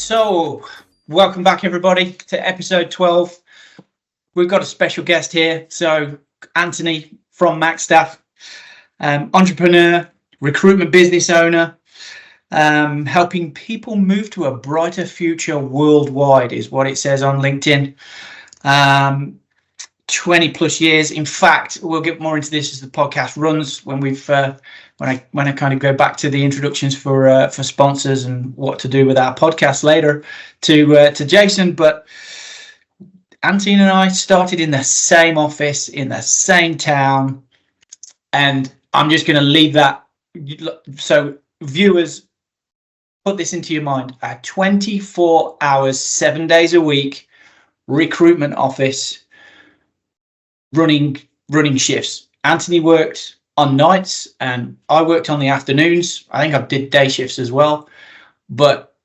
So, welcome back, everybody, to episode 12. We've got a special guest here. So, Anthony from MacStaff, entrepreneur, recruitment business owner, helping people move to a brighter future worldwide is what it says on LinkedIn. 20 plus years. In fact, we'll get more into this as the podcast runs when I kind of go back to the introductions for sponsors and what to do with our podcast later to Jason. But Anthony and I started in the same office in the same town, and I'm just going to leave that. So viewers, put this into your mind: a 24 hours, 7 days a week recruitment office. Running shifts. Anthony worked on nights and I worked on the afternoons. I think I did day shifts as well, but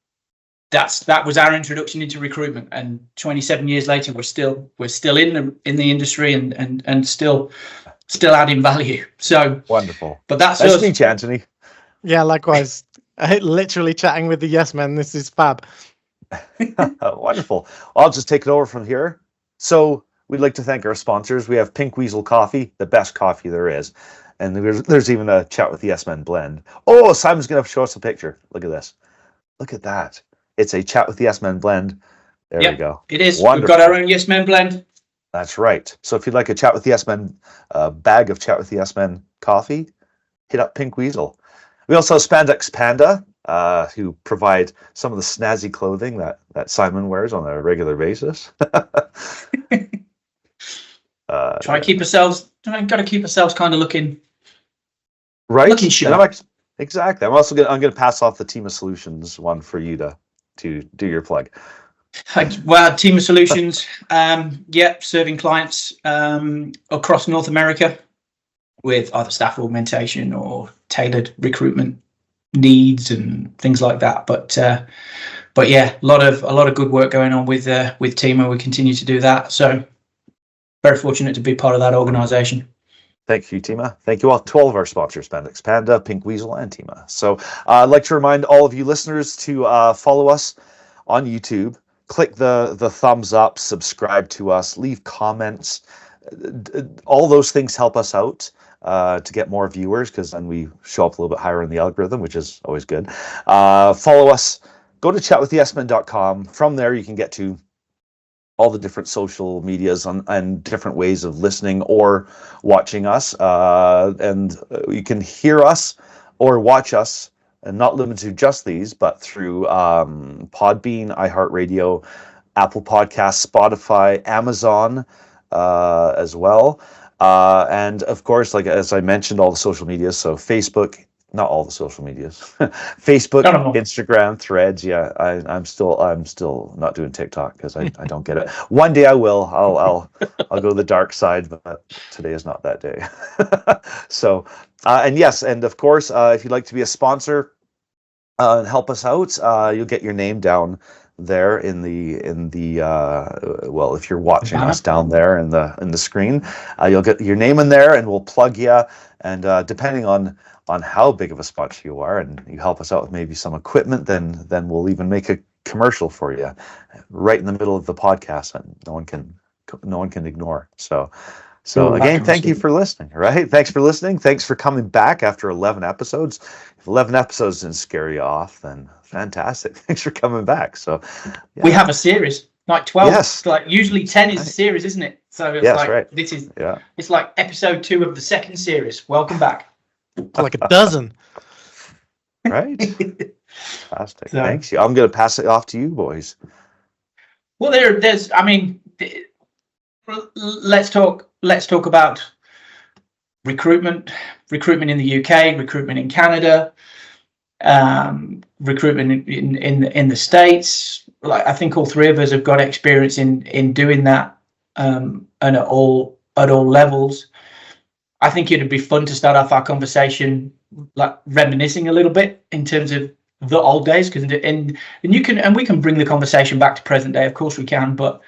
that was our introduction into recruitment. And 27 years later, we're still in the industry and still adding value. So wonderful. But that's nice us. to meet you, Anthony. Yeah, likewise. Literally chatting with the yes men. This is fab. Wonderful. I'll just take it over from here. So we'd like to thank our sponsors. We have Pink Weasel Coffee, the best coffee there is. And there's even a Chat with the Yes Men blend. Oh, Simon's going to show us a picture. Look at this. Look at that. It's a Chat with the Yes Men blend. There we go. It is. Wonderful. We've got our own Yes Men blend. That's right. So if you'd like a Chat with the Yes Men, bag of Chat with the Yes Men coffee, hit up Pink Weasel. We also have Spandex Panda, who provide some of the snazzy clothing that Simon wears on a regular basis. Got to keep ourselves kind of looking right. Looking sharp. Exactly. I'm going to pass off the TEEMA Solutions one for you to do your plug. Well, TEEMA Solutions, serving clients across North America with either staff augmentation or tailored recruitment needs and things like that. But yeah, a lot of good work going on with TEEMA. We continue to do that. So very fortunate to be part of that organization. Thank you, TEEMA. Thank you all to all of our sponsors, Spandex Panda, Pink Weasel, and TEEMA. So I'd like to remind all of you listeners to follow us on YouTube. Click the thumbs up, subscribe to us, leave comments. All those things help us out to get more viewers, because then we show up a little bit higher in the algorithm, which is always good. Follow us. Go to chatwiththeyesmen.com. From there, you can get to all the different social medias and different ways of listening or watching us. And you can hear us or watch us, and not limited to just these, but through Podbean, iHeartRadio, Apple Podcasts, Spotify, Amazon as well. And of course, like as I mentioned, all the social media. So Facebook, not all the social medias, Facebook, Instagram, Threads. Yeah, I'm still not doing TikTok because I don't get it. One day I will. I'll go the dark side, but today is not that day. So, and yes, and of course, if you'd like to be a sponsor and help us out, you'll get your name down there in the well, if you're watching us down there in the screen, you'll get your name in there, and we'll plug you. And depending on how big of a sponsor you are, and you help us out with maybe some equipment, then we'll even make a commercial for you right in the middle of the podcast that no one can ignore. So again, thank you for listening. Right? Thanks for listening. Thanks for coming back after 11 episodes. If 11 episodes didn't scare you off, then fantastic. Thanks for coming back. So yeah. We have a series, like 12. Yes. Like usually 10 is a series, isn't it? So it's right. It's like episode 2 of the second series. Welcome back. Like a dozen. Right. Fantastic. So, thanks. I'm going to pass it off to you boys. Well, there's. I mean, let's talk about recruitment in the UK, recruitment in Canada, recruitment in the States. Like, I think all three of us have got experience in doing that, and at all levels. I think it'd be fun to start off our conversation like reminiscing a little bit in terms of the old days, because and we can bring the conversation back to present day. Of course we can, but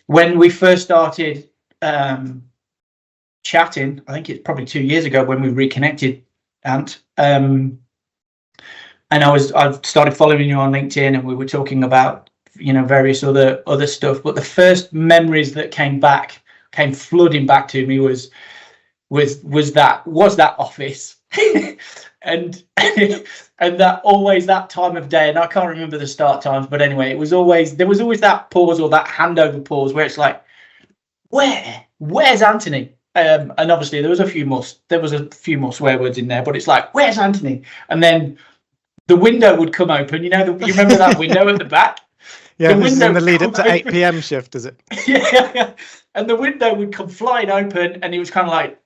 when we first started chatting, I think it's probably 2 years ago when we reconnected, Ant. I started following you on LinkedIn, and we were talking about, various other stuff. But the first memories that came flooding back to me was that office. and that always that time of day, and I can't remember the start times, but anyway, there was always that pause, or that handover pause, where it's like, where's Anthony? And obviously there was a few more swear words in there, but it's like, where's Anthony? And then the window would come open. You remember that window at the back? Yeah, this is in the lead up to 8 p.m. shift, is it? Yeah, and the window would come flying open, and he was kind of like,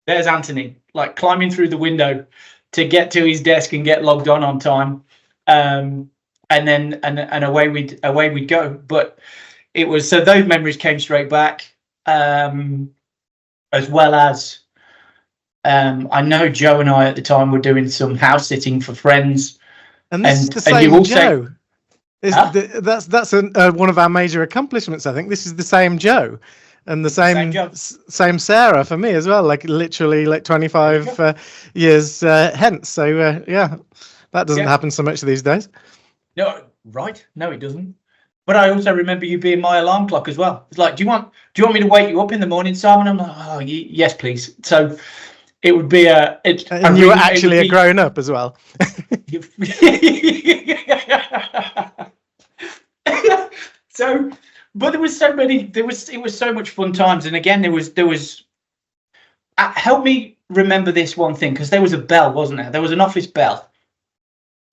there's Anthony, like climbing through the window to get to his desk and get logged on time, and away we'd go. But it was, so those memories came straight back, as well as I know Joe and I at the time were doing some house sitting for friends, and this is the same Joe. That's one of our major accomplishments. I think this is the same Joe. And the same Sarah for me as well, like literally like 25 years hence. So yeah, that doesn't happen so much these days. No, right? No, it doesn't. But I also remember you being my alarm clock as well. It's like, do you want me to wake you up in the morning, Simon? I'm like, oh, yes, please. So it would be and you were actually a grown up as well. So. But it was so much fun times. And again, there was help me remember this one thing, because there was a bell, wasn't there? There was an office bell.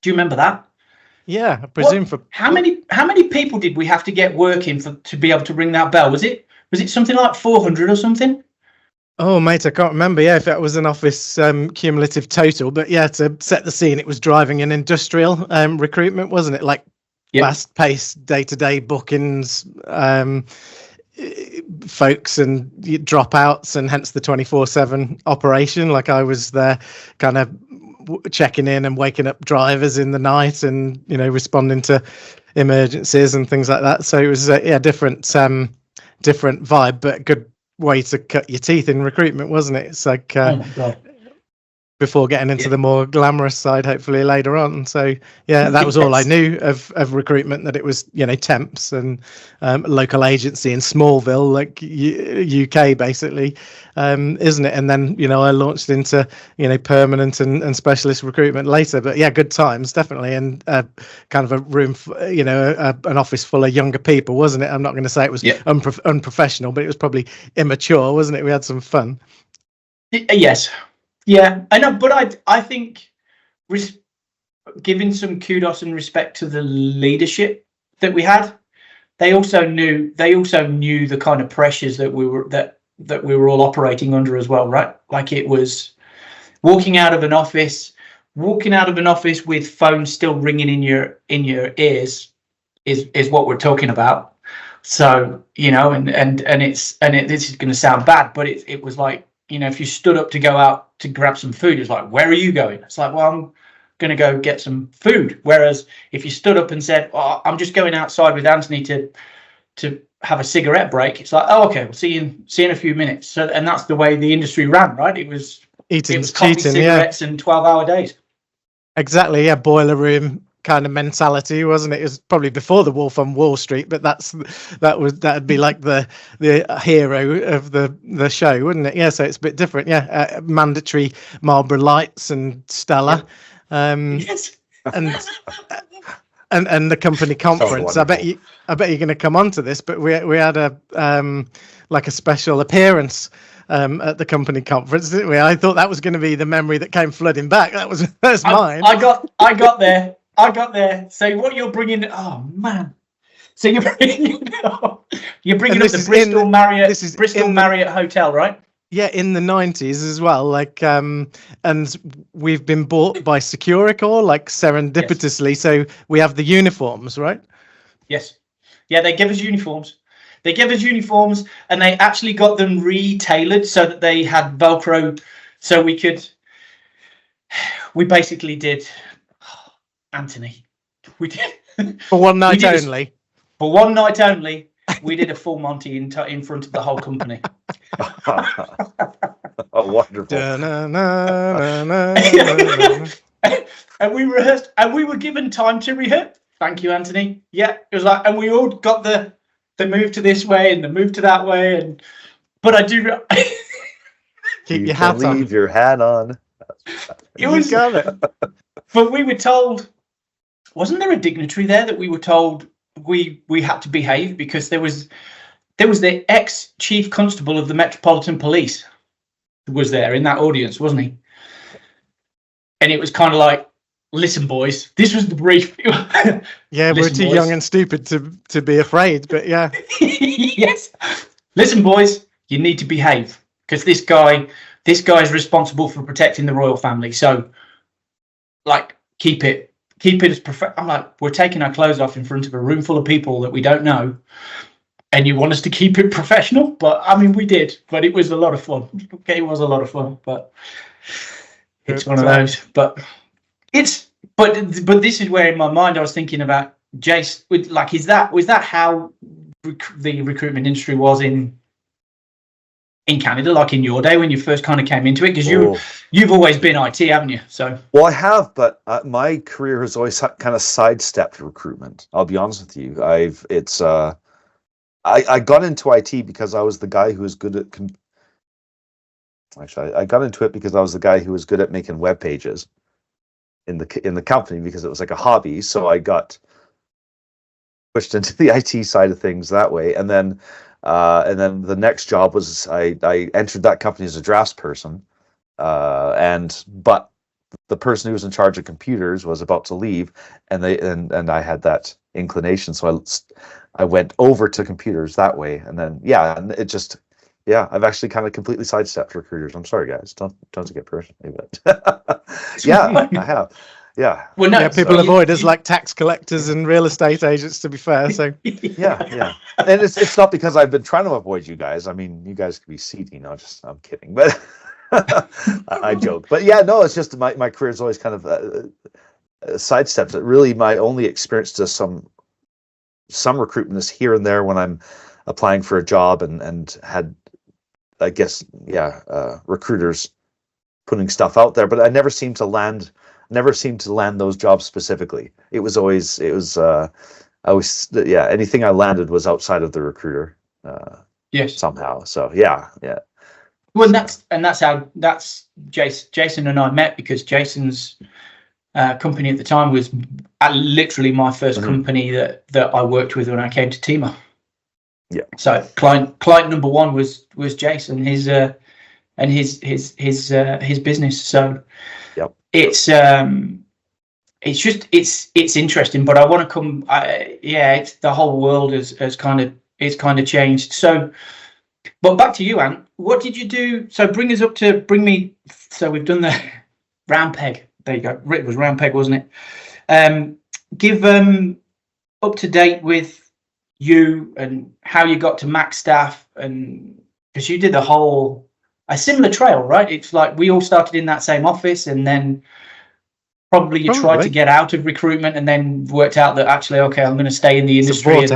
Do you remember that? Yeah, I presume. How many people did we have to get working to be able to ring that bell? Was it something like 400 or something? Oh, mate, I can't remember. Yeah, if that was an office cumulative total, but yeah, to set the scene, it was driving an industrial recruitment, wasn't it? Like, yep. Fast-paced day-to-day bookings, folks and dropouts, and hence the 24/7 operation. Like, I was there kind of checking in and waking up drivers in the night, and responding to emergencies and things like that. So it was different vibe, but good way to cut your teeth in recruitment, wasn't it? It's like oh my God. Before getting into the more glamorous side, hopefully later on. So yeah, that was all I knew of recruitment, that it was, temps and local agency in Smallville, like UK basically, isn't it? And then, I launched into, permanent and specialist recruitment later. But yeah, good times, definitely. And kind of a room, an office full of younger people, wasn't it? I'm not going to say it was unprofessional, but it was probably immature, wasn't it? We had some fun. Yes. Yeah, I know, but I think giving some kudos and respect to the leadership that we had. They also knew the kind of pressures that we were all operating under as well, right? Like, it was walking out of an office with phones still ringing in your ears is what we're talking about. So, this is going to sound bad, but it was like, if you stood up to go out to grab some food, it's like, where are you going? It's like, well, I'm going to go get some food. Whereas if you stood up and said, oh, I'm just going outside with Anthony to have a cigarette break, it's like, oh, okay, we'll see you in a few minutes. So, and that's the way the industry ran, right? It was coffee, cigarettes, and 12-hour days. Exactly, yeah, boiler room kind of mentality, wasn't it? It was probably before the Wolf on Wall Street, but that'd be like the hero of the show, wouldn't it? Yeah, so it's a bit different. Yeah, mandatory Marlboro Lights and Stella, yes, and the company conference. I bet you're going to come on to this, but we had a like a special appearance at the company conference, didn't we? I thought that was going to be the memory that came flooding back. That's mine. I got there. So what you're bringing? Oh man! So you're bringing up the Bristol Marriott Hotel, right? Yeah, in the 90s as well. Like, and we've been bought by Securicor, like serendipitously. Yes. So we have the uniforms, right? Yes. Yeah, they give us uniforms. And they actually got them re-tailored so that they had Velcro, so we basically did. Anthony, we did for one night only. For one night only, we did a full Monty in front of the whole company. Oh, wonderful! and we rehearsed, and we were given time to rehearse. Thank you, Anthony. Yeah, it was like, and we all got the move to this way and the move to that way, but I do. Keep You your can hat on. leave your hat on. It was, got it. but we were told, wasn't there a dignitary there that we were told we had to behave because there was the ex-chief constable of the Metropolitan Police was there in that audience, wasn't he? And it was kind of like, listen, boys, this was the brief. Yeah, we're Listen, too boys. young and stupid to be afraid, but yeah. Yes. Listen, boys, you need to behave because this guy is responsible for protecting the royal family. So, like, keep it as I'm like, we're taking our clothes off in front of a room full of people that we don't know, and you want us to keep it professional? But I mean, we did. But it was a lot of fun. Okay, it was a lot of fun. But it's one of those. But this is where in my mind I was thinking about Jace. Like, was that how the recruitment industry was in Canada, like in your day when you first kind of came into it? Because you've always been IT, haven't you? So well, I have, but my career has always kind of sidestepped recruitment. I'll be honest with you. I got into IT because I was the guy who was good at. Actually, I got into it because I was the guy who was good at making web pages in the company because it was like a hobby. So I got pushed into the IT side of things that way, and then the next job was I entered that company as a draftsperson, but the person who was in charge of computers was about to leave, and I had that inclination, so I went over to computers that way, and then and it just I've actually kind of completely sidestepped recruiters. I'm sorry, guys, don't get personally, but I have. Yeah. Well, no, People avoid us like tax collectors and real estate agents, to be fair. So yeah. And it's not because I've been trying to avoid you guys. I mean, you guys could be seedy. No, I'm kidding. But I joke. But yeah, no, it's just my career's always kind of sidestepped it. Really, my only experience to some recruitment is here and there when I'm applying for a job and had, I guess, recruiters putting stuff out there, but I never seemed to land those jobs specifically. It was anything I landed was outside of the recruiter. Yes. Somehow. So yeah. Well, that's how Jason and I met, because Jason's company at the time was literally my first company that I worked with when I came to TEEMA. Yeah. So client number one was Jason, his business. So yep. It's interesting, but I want to come. It's the whole world has kind of changed. So, but back to you, Ant. What did you do? So bring me. So we've done the round peg. There you go. It was round peg, wasn't it? Give up to date with you and how you got to Mac staff, and because you did a similar trail, right? It's like we all started in that same office, and then probably you tried to get out of recruitment, and then worked out that actually, okay, I'm going to stay in the industry.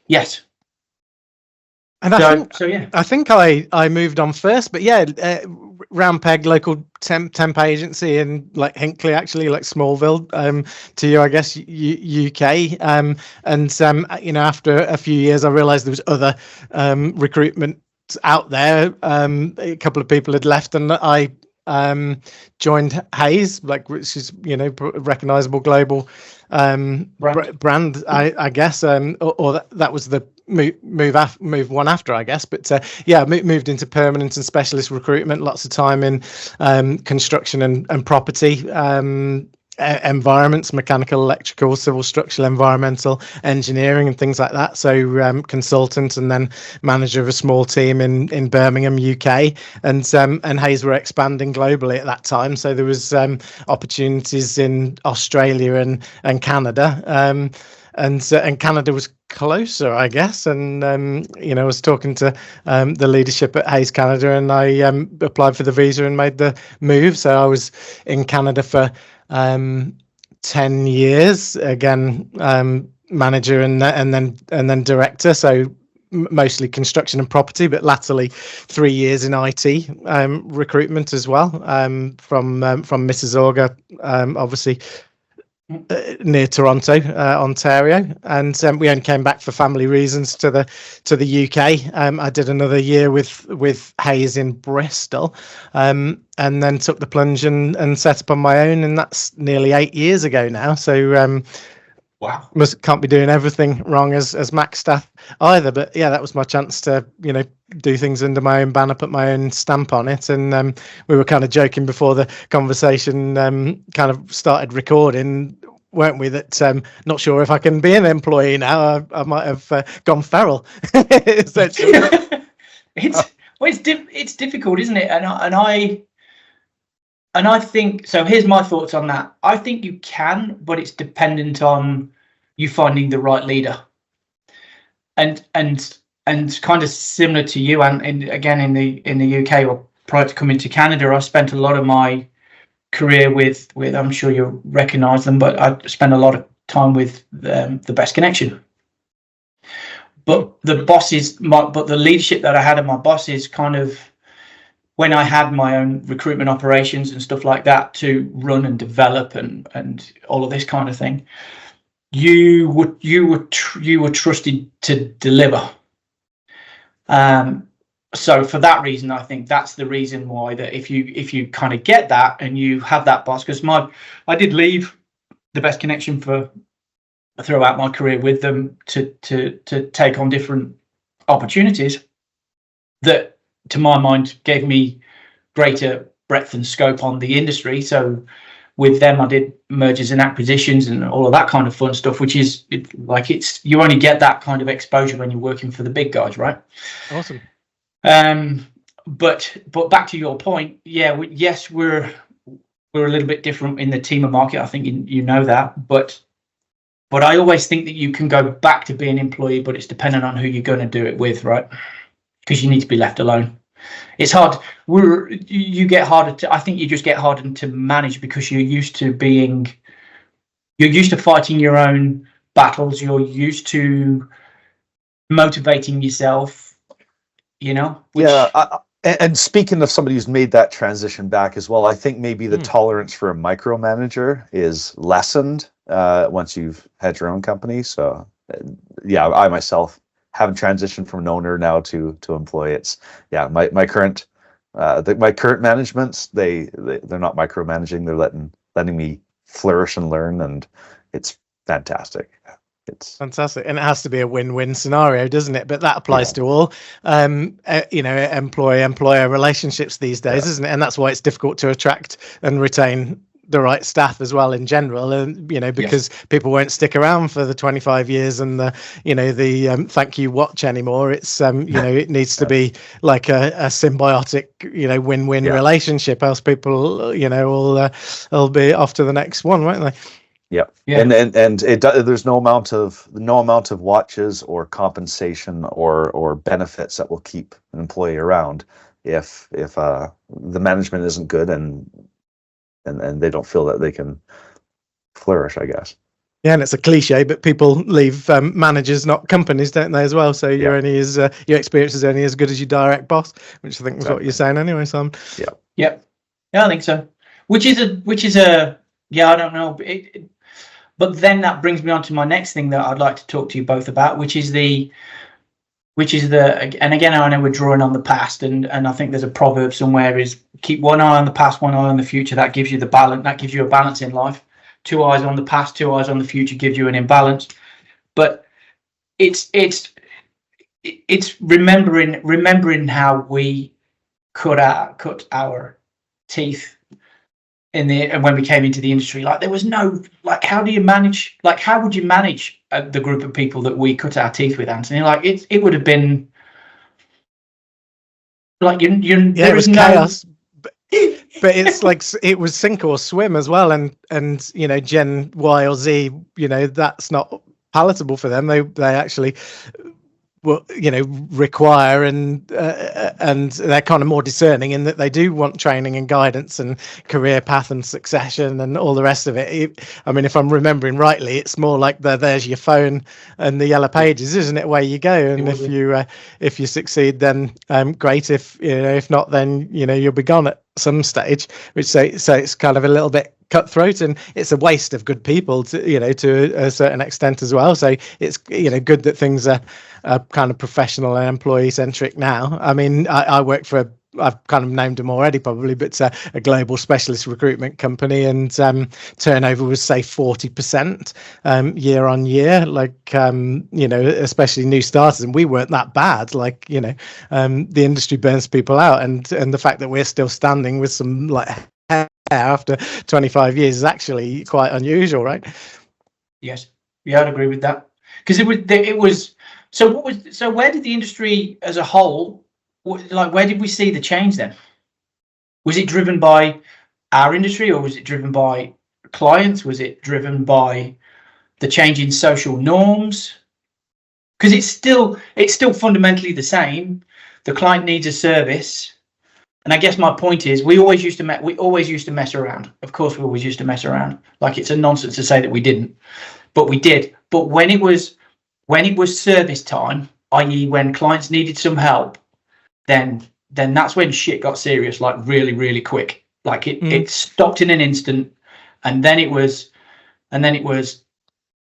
Yes. And I think I moved on first, but round peg, local temp agency in like Hinckley, actually, like Smallville, to you, I guess, UK. After a few years, I realised there was other recruitment out there. A couple of people had left, and I joined Hayes, which is recognizable global brand, I guess, or that was the move one after, I guess. But moved into permanent and specialist recruitment. Lots of time in construction and property environments, mechanical, electrical, civil, structural, environmental, engineering, and things like that. So consultant, and then manager of a small team in Birmingham, UK, and Hayes were expanding globally at that time. So there was opportunities in Australia and Canada, and Canada was closer, I guess. And I was talking to the leadership at Hayes Canada, and I applied for the visa and made the move. So I was in Canada for 10 years, again, manager and then director. So mostly construction and property, but latterly 3 years in IT recruitment as well, from Mississauga, obviously near Toronto, Ontario, and we only came back for family reasons to the UK. I did another year with Hayes in Bristol, and then took the plunge and set up on my own, and that's nearly 8 years ago now. So wow, can't be doing everything wrong as Mac staff either. But yeah, that was my chance to do things under my own banner, put my own stamp on it. And we were kind of joking before the conversation kind of started recording, weren't we, that not sure if I can be an employee now. I might have gone feral. Essentially. It's difficult, isn't it? And I think so. Here's my thoughts on that. I think you can, but it's dependent on you finding the right leader. And kind of similar to you, and again in the UK, or prior to coming to Canada, I spent a lot of my career with I'm sure you recognise them, but I spent a lot of time with the Best Connection. But the leadership that I had of my bosses, kind of when I had my own recruitment operations and stuff like that to run and develop and all of this kind of thing, you were trusted to deliver. So for that reason, I think that's the reason why, that if you kind of get that and you have that boss, because I did leave the Best Connection throughout my career with them to take on different opportunities that, to my mind, gave me greater breadth and scope on the industry. So with them, I did mergers and acquisitions and all of that kind of fun stuff, which is you only get that kind of exposure when you're working for the big guys, right? Awesome. But back to your point, yeah, we're a little bit different in the TEEMA market. I think you know that, but I always think that you can go back to being an employee, but it's dependent on who you're going to do it with, right? Because you need to be left alone. It's hard. You get harder I think you just get harder to manage, because you're used to fighting your own battles. You're used to motivating yourself, And speaking of somebody who's made that transition back as well, I think maybe the tolerance for a micromanager is lessened once you've had your own company. So yeah, I myself haven't transitioned from an owner now to employee. It's my current my current managements, they're not micromanaging. They're letting me flourish and learn, and it's fantastic. It's fantastic, and it has to be a win-win scenario, doesn't it? But that applies to all employee-employer relationships these days, isn't it? And that's why it's difficult to attract and retain the right staff as well in general, and because people won't stick around for the 25 years and the thank you watch anymore. It's it needs to be like a symbiotic win-win relationship, else people will be off to the next one, won't they? Yeah. And there's no amount of watches or compensation or benefits that will keep an employee around if the management isn't good and they don't feel that they can flourish, I guess. Yeah, and it's a cliche, but people leave managers, not companies, don't they, as well? So your experience is only as good as your direct boss, which I think was what you're saying anyway, Simon. Yeah, I think so. Which is a I don't know. But then that brings me on to my next thing that I'd like to talk to you both about, which is the, and again, I know we're drawing on the past, and I think there's a proverb somewhere is keep one eye on the past, one eye on the future. That gives you the balance. That gives you a balance in life. 2 eyes on the past, 2 eyes on the future gives you an imbalance. But it's remembering how we cut our teeth when we came into the industry. Like, there was no, like, how would you manage the group of people that we cut our teeth with, Anthony? Like, it would have been like there was chaos. But it's like it was sink or swim as well, and Gen Y or Z, that's not palatable for them. They actually will, require, and they're kind of more discerning in that they do want training and guidance and career path and succession and all the rest of it. I mean, if I'm remembering rightly, it's more like there's your phone and the yellow pages, isn't it, where you go? And if you succeed, then great. If not, then you'll be gone at some stage. Which so it's kind of a little bit cutthroat, and it's a waste of good people to a certain extent as well. So it's good that things are kind of professional and employee centric now. I mean, I work for I've kind of named them already probably, but it's a global specialist recruitment company, and turnover was say 40% year on year, like especially new starters, and we weren't that bad. Like the industry burns people out, and the fact that we're still standing with some like after 25 years is actually quite unusual, right? Yes, yeah, I'd agree with that, because it was so where did the industry as a whole, like, where did we see the change then? Was it driven by our industry, or was it driven by clients? Was it driven by the change in social norms? Because it's still fundamentally the same. The client needs a service. And I guess my point is, we always used to mess around. Of course, we always used to mess around. Like, it's a nonsense to say that we didn't, but we did. But when it was service time, i.e., when clients needed some help, then that's when shit got serious, like really, really quick. Like it stopped in an instant, and then it was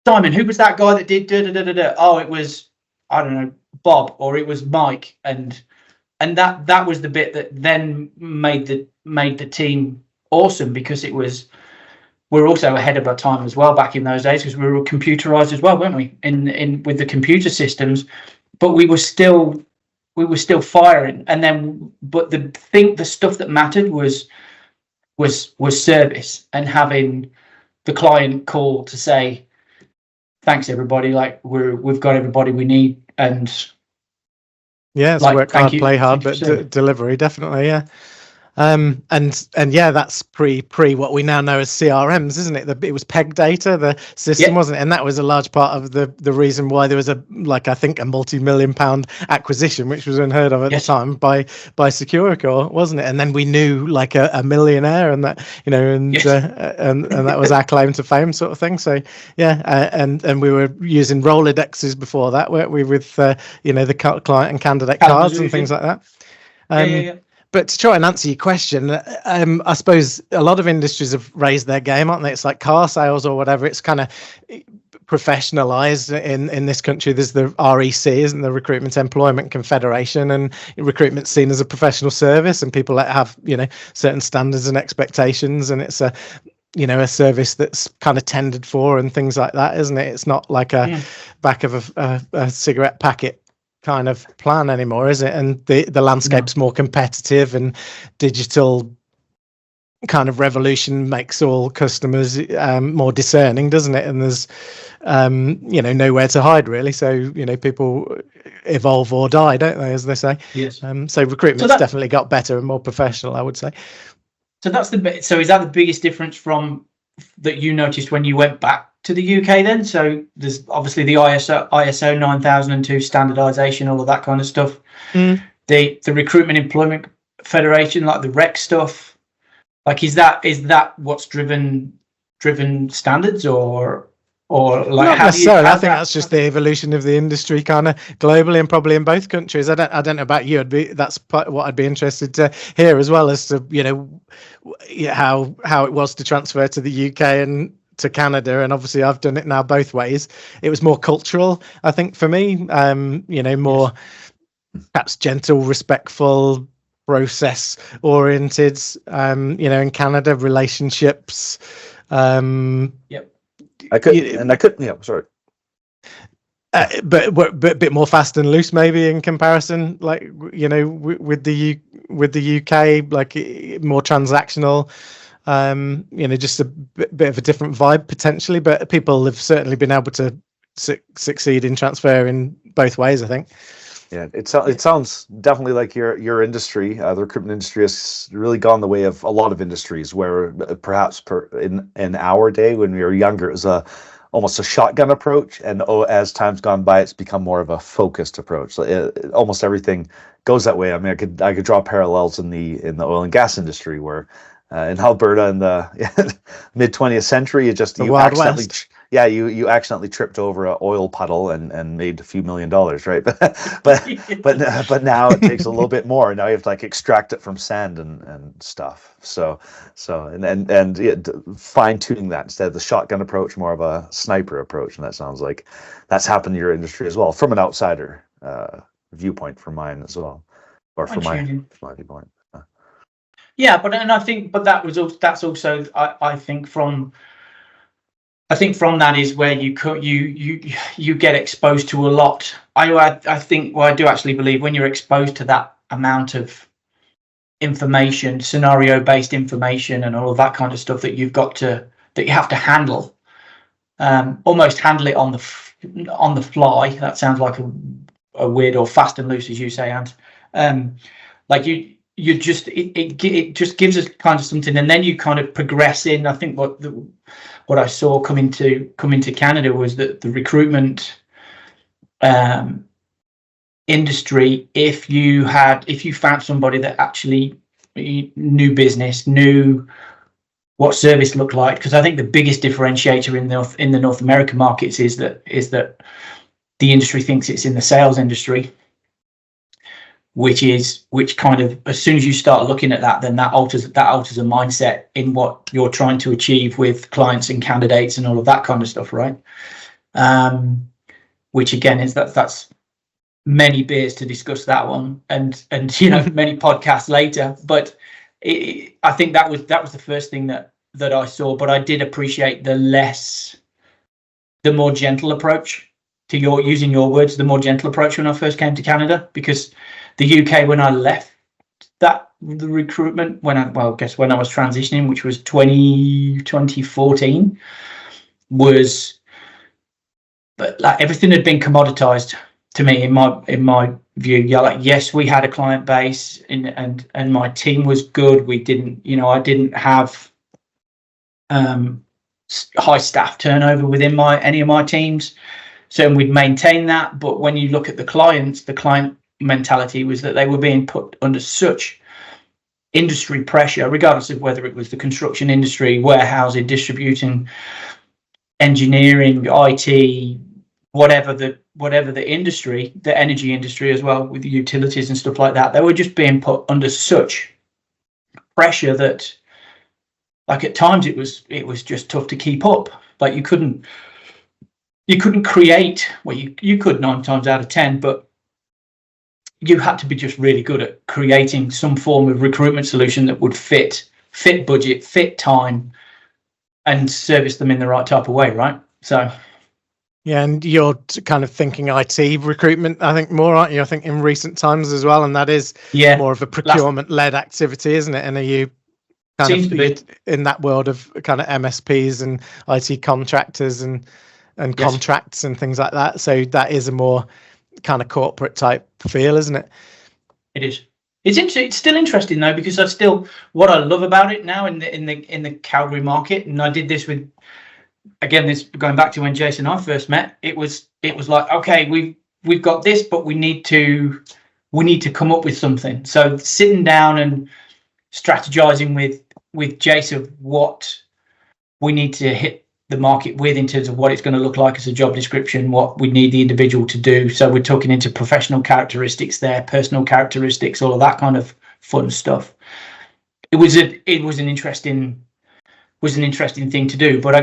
Simon. Who was that guy that did da da da da da? Oh, it was, I don't know, Bob, or it was Mike, and that was the bit that then made the team awesome, because we're also ahead of our time as well back in those days, because we were computerized as well, weren't we? In with the computer systems, but we were still firing. And then, but the stuff that mattered was service, and having the client call to say, thanks everybody, like we've got everybody we need. And yeah, it's like, work hard, play hard, but delivery, definitely, yeah. And yeah, that's pre what we now know as CRMs, isn't it? It was PEG data, the system, wasn't it? And that was a large part of the reason why there was I think a multi-million-pound acquisition, which was unheard of at the time, by Securicor, wasn't it? And then we knew like a millionaire, and that and that was our claim to fame, sort of thing. So yeah, and we were using Rolodexes before that, weren't we, with the client and candidate cards and things like that. Yeah. But to try and answer your question, I suppose a lot of industries have raised their game, aren't they? It's like car sales or whatever. It's kind of professionalized in this country. There's the REC, isn't the Recruitment Employment Confederation, and recruitment's seen as a professional service, and people have certain standards and expectations, and it's a service that's kind of tendered for and things like that, isn't it? It's not like a back of a cigarette packet kind of plan anymore, is it? And the landscape's more competitive, and digital kind of revolution makes all customers more discerning, doesn't it? And there's nowhere to hide, really. So people evolve or die, don't they, as they say? Yes. So recruitment's definitely got better and more professional, I would say. So that's so is that the biggest difference from that you noticed when you went back to the UK then? So there's obviously the ISO 9002 standardization, all of that kind of stuff. The Recruitment Employment Federation, like the REC stuff, like is that what's driven standards, or like not necessarily? I think that's just the evolution of the industry, kind of globally, and probably in both countries. I don't know about you. That's what I'd be interested to hear, as well as to how it was to transfer to the UK and to Canada. And obviously I've done it now both ways. It was more cultural, I think, for me. More perhaps gentle, respectful, process oriented. In Canada, relationships. Sorry. But a bit more fast and loose, maybe, in comparison, like with the UK, like more transactional. Just a bit of a different vibe potentially, but people have certainly been able to succeed in transfer in both ways, I think. Yeah, it sounds definitely like your industry, the recruitment industry, has really gone the way of a lot of industries, where perhaps in our day when we were younger, it was almost a shotgun approach, and as time's gone by, it's become more of a focused approach. So almost everything goes that way. I mean, I could draw parallels in the oil and gas industry, where in Alberta in the mid 20th century, you accidentally tripped over an oil puddle and made a few $1 million, right? but now it takes a little bit more. Now you have to like extract it from sand and stuff. So fine tuning that instead of the shotgun approach, more of a sniper approach, and that sounds like that's happened in your industry as well, from an outsider viewpoint, from mine as well, or from my viewpoint. Yeah, but that's also I think from that is where you get exposed to a lot. I think, well, I do actually believe when you're exposed to that amount of information, scenario-based information, and all of that kind of stuff that you have to handle, almost handle it on the fly. That sounds like a weird, or fast and loose, as you say, Ant. Like you just it just gives us kind of something, and then you kind of progress in. I think what I saw coming to Canada was that the recruitment industry, if you found somebody that actually knew business, knew what service looked like, because I think the biggest differentiator in the North American markets is that the industry thinks it's in the sales industry, which kind of, as soon as you start looking at that, then that alters a mindset in what you're trying to achieve with clients and candidates and all of that kind of stuff, right? Which again is that's many beers to discuss that one, and many podcasts later. But I think that was the first thing that I saw. But I did appreciate the more gentle approach to using your words, the more gentle approach when I first came to Canada, because the UK, when I left the recruitment, when I was transitioning, which was 2014, but like everything had been commoditized to me in my view. Yeah, like, yes, we had a client base and my team was good. I didn't have high staff turnover within any of my teams, so we'd maintain that. But when you look at the client mentality was that they were being put under such industry pressure, regardless of whether it was the construction industry, warehousing, distributing, engineering, IT, whatever the industry, the energy industry as well, with the utilities and stuff like that. They were just being put under such pressure that, like, at times it was just tough to keep up. Like, you couldn't create, well, you could 9 times out of 10, but you had to be just really good at creating some form of recruitment solution that would fit budget, fit time, and service them in the right type of way, right? So yeah, and you're kind of thinking IT recruitment, I think, more, aren't you? I think in recent times as well, and that is more of a procurement-led activity, isn't it? And are you kind of in that world of kind of MSPs and IT contractors and contracts and things like that? So that is a more kind of corporate type feel, isn't it? It is. It's still interesting though, because what I love about it now in the Calgary market, and I did this with, again, this going back to when Jason and I first met. It was like, okay, we've got this, but we need to come up with something. So sitting down and strategizing with Jason what we need to hit the market with in terms of what it's going to look like as a job description, what we need the individual to do. So we're talking into professional characteristics there, personal characteristics, all of that kind of fun stuff. It was an interesting thing to do. But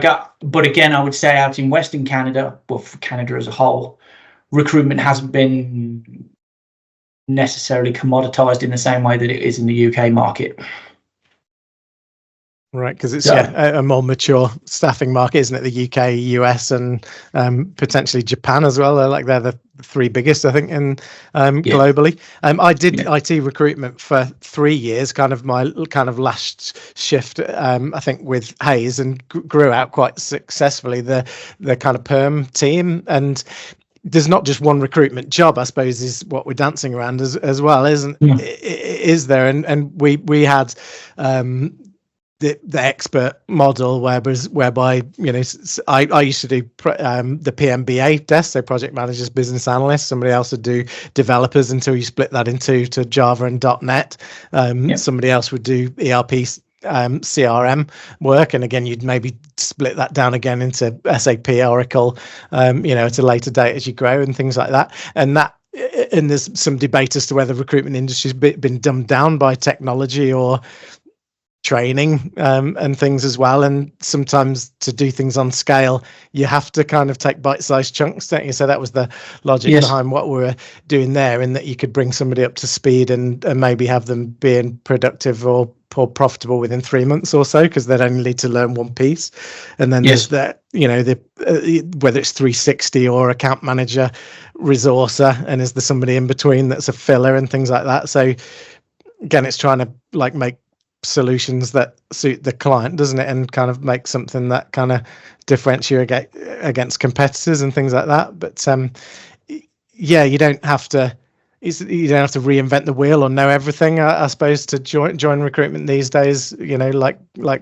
again, I would say out in Western Canada, well, for Canada as a whole, recruitment hasn't been necessarily commoditized in the same way that it is in the UK market. Right, because it's a more mature staffing market, isn't it? The UK, US, and potentially Japan as well. They're the 3 biggest, I think, in globally. I did IT recruitment for 3 years, kind of my last shift, I think, with Hayes, and grew out quite successfully the kind of perm team. And there's not just one recruitment job, I suppose, is what we're dancing around as well, isn't? Is there? And we had the expert model, whereby I used to do the PMBA desk, so project managers, business analysts. Somebody else would do developers until you split that into Java and .NET. Somebody else would do ERP, CRM work, and again you'd maybe split that down again into SAP, Oracle, at a later date as you grow and things like that. And there's some debate as to whether the recruitment industry's been dumbed down by technology or training and things as well. And sometimes to do things on scale, you have to kind of take bite-sized chunks, don't you? So that was the logic behind what we were doing there, in that you could bring somebody up to speed and maybe have them being productive or profitable within 3 months or so, because they'd only need to learn one piece. And then there's that, whether it's 360 or account manager, resourcer, and is there somebody in between that's a filler and things like that. So again, it's trying to make solutions that suit the client, doesn't it, and kind of make something that kind of differentiate against competitors and things like that. But you don't have to reinvent the wheel or know everything, I suppose, to join recruitment these days, like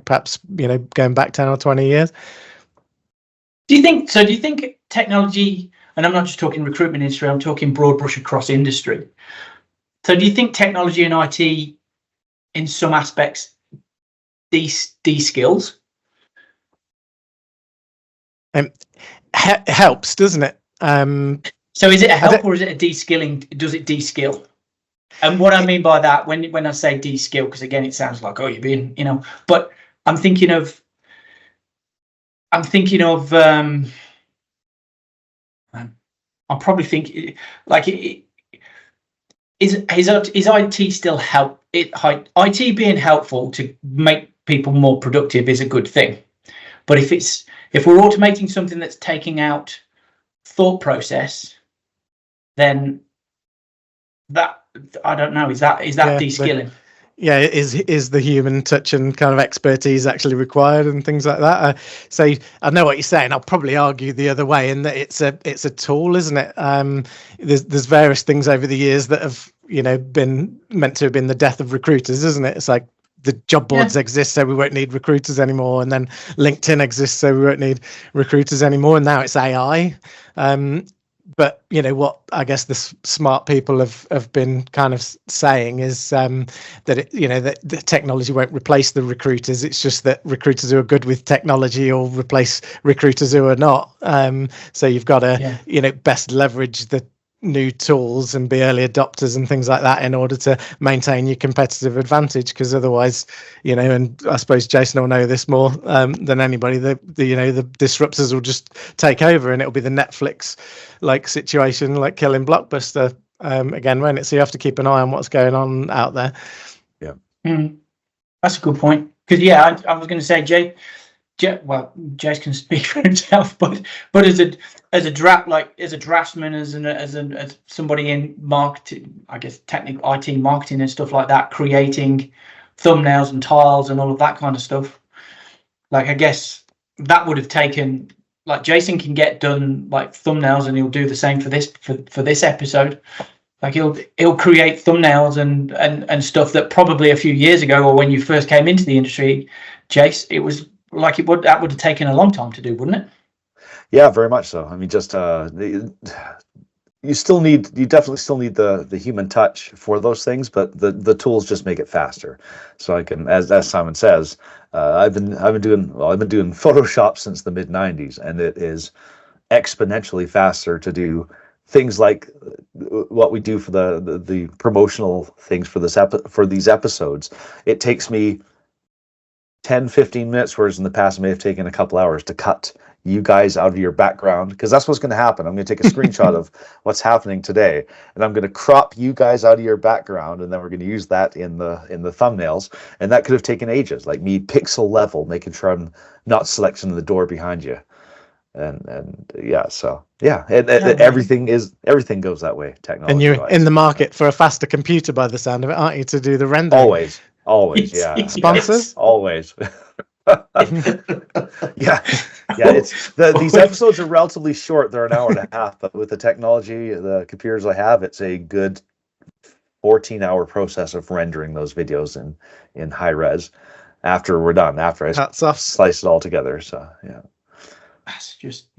perhaps going back 10 or 20 years. Do you think technology, and I'm not just talking recruitment industry, I'm talking broad brush across industry, so do you think technology and IT in some aspects de-skills? Helps, doesn't it? So is it a help or is it a de-skilling? Does it de-skill? And what I mean by that, when I say de-skill, because again it sounds like, oh, you're being, but I'm thinking of I'm probably thinking like is IT still help? IT being helpful to make people more productive is a good thing, but if we're automating something that's taking out thought process, then that, I don't know, is that de-skilling? Is the human touch and kind of expertise actually required and things like that? So I know what you're saying. I'll probably argue the other way, in that it's a tool, isn't it? There's various things over the years that have been meant to have been the death of recruiters, isn't it? It's like the job boards exist, so we won't need recruiters anymore, and then LinkedIn exists, so we won't need recruiters anymore, and now it's AI. But what I guess the smart people have been kind of saying is that that the technology won't replace the recruiters. It's just that recruiters who are good with technology will replace recruiters who are not. So you've got to best leverage the new tools and be early adopters and things like that in order to maintain your competitive advantage, because otherwise and I suppose Jason will know this more than anybody, the disruptors will just take over, and it'll be the Netflix like situation, like killing Blockbuster again, won't it? So you have to keep an eye on what's going on out there. That's a good point, because I was going to say Jace can speak for himself, but as a draftsman, as somebody in marketing, I guess technical IT marketing and stuff like that, creating thumbnails and tiles and all of that kind of stuff. Like, I guess that would have taken, like, Jason can get done like thumbnails, and he'll do the same for this episode. Like he'll create thumbnails and stuff that probably a few years ago, or when you first came into the industry, Jace, it was like that would have taken a long time to do, wouldn't it? Yeah, very much so. I mean, just you definitely still need the human touch for those things, but the tools just make it faster. So I can, as Simon says, I've been doing Photoshop since the mid '90s, and it is exponentially faster to do things like what we do for the promotional things for these episodes. It takes me 10-15 minutes, whereas in the past it may have taken a couple hours to cut you guys out of your background, because that's what's going to happen. I'm going to take a screenshot of what's happening today, and I'm going to crop you guys out of your background, and then we're going to use that in the thumbnails. And that could have taken ages, like me pixel level, making sure I'm not selecting the door behind you. Everything goes that way. Technology. And you're in the market for a faster computer by the sound of it, aren't you, to do the rendering? Always, yeah. Sponsors? Always. These episodes are relatively short. They're an hour and a half, but with the technology, the computers I have, it's a good 14-hour process of rendering those videos in high res. after we're done, after I Hats off. slice it all together. So yeah. That's just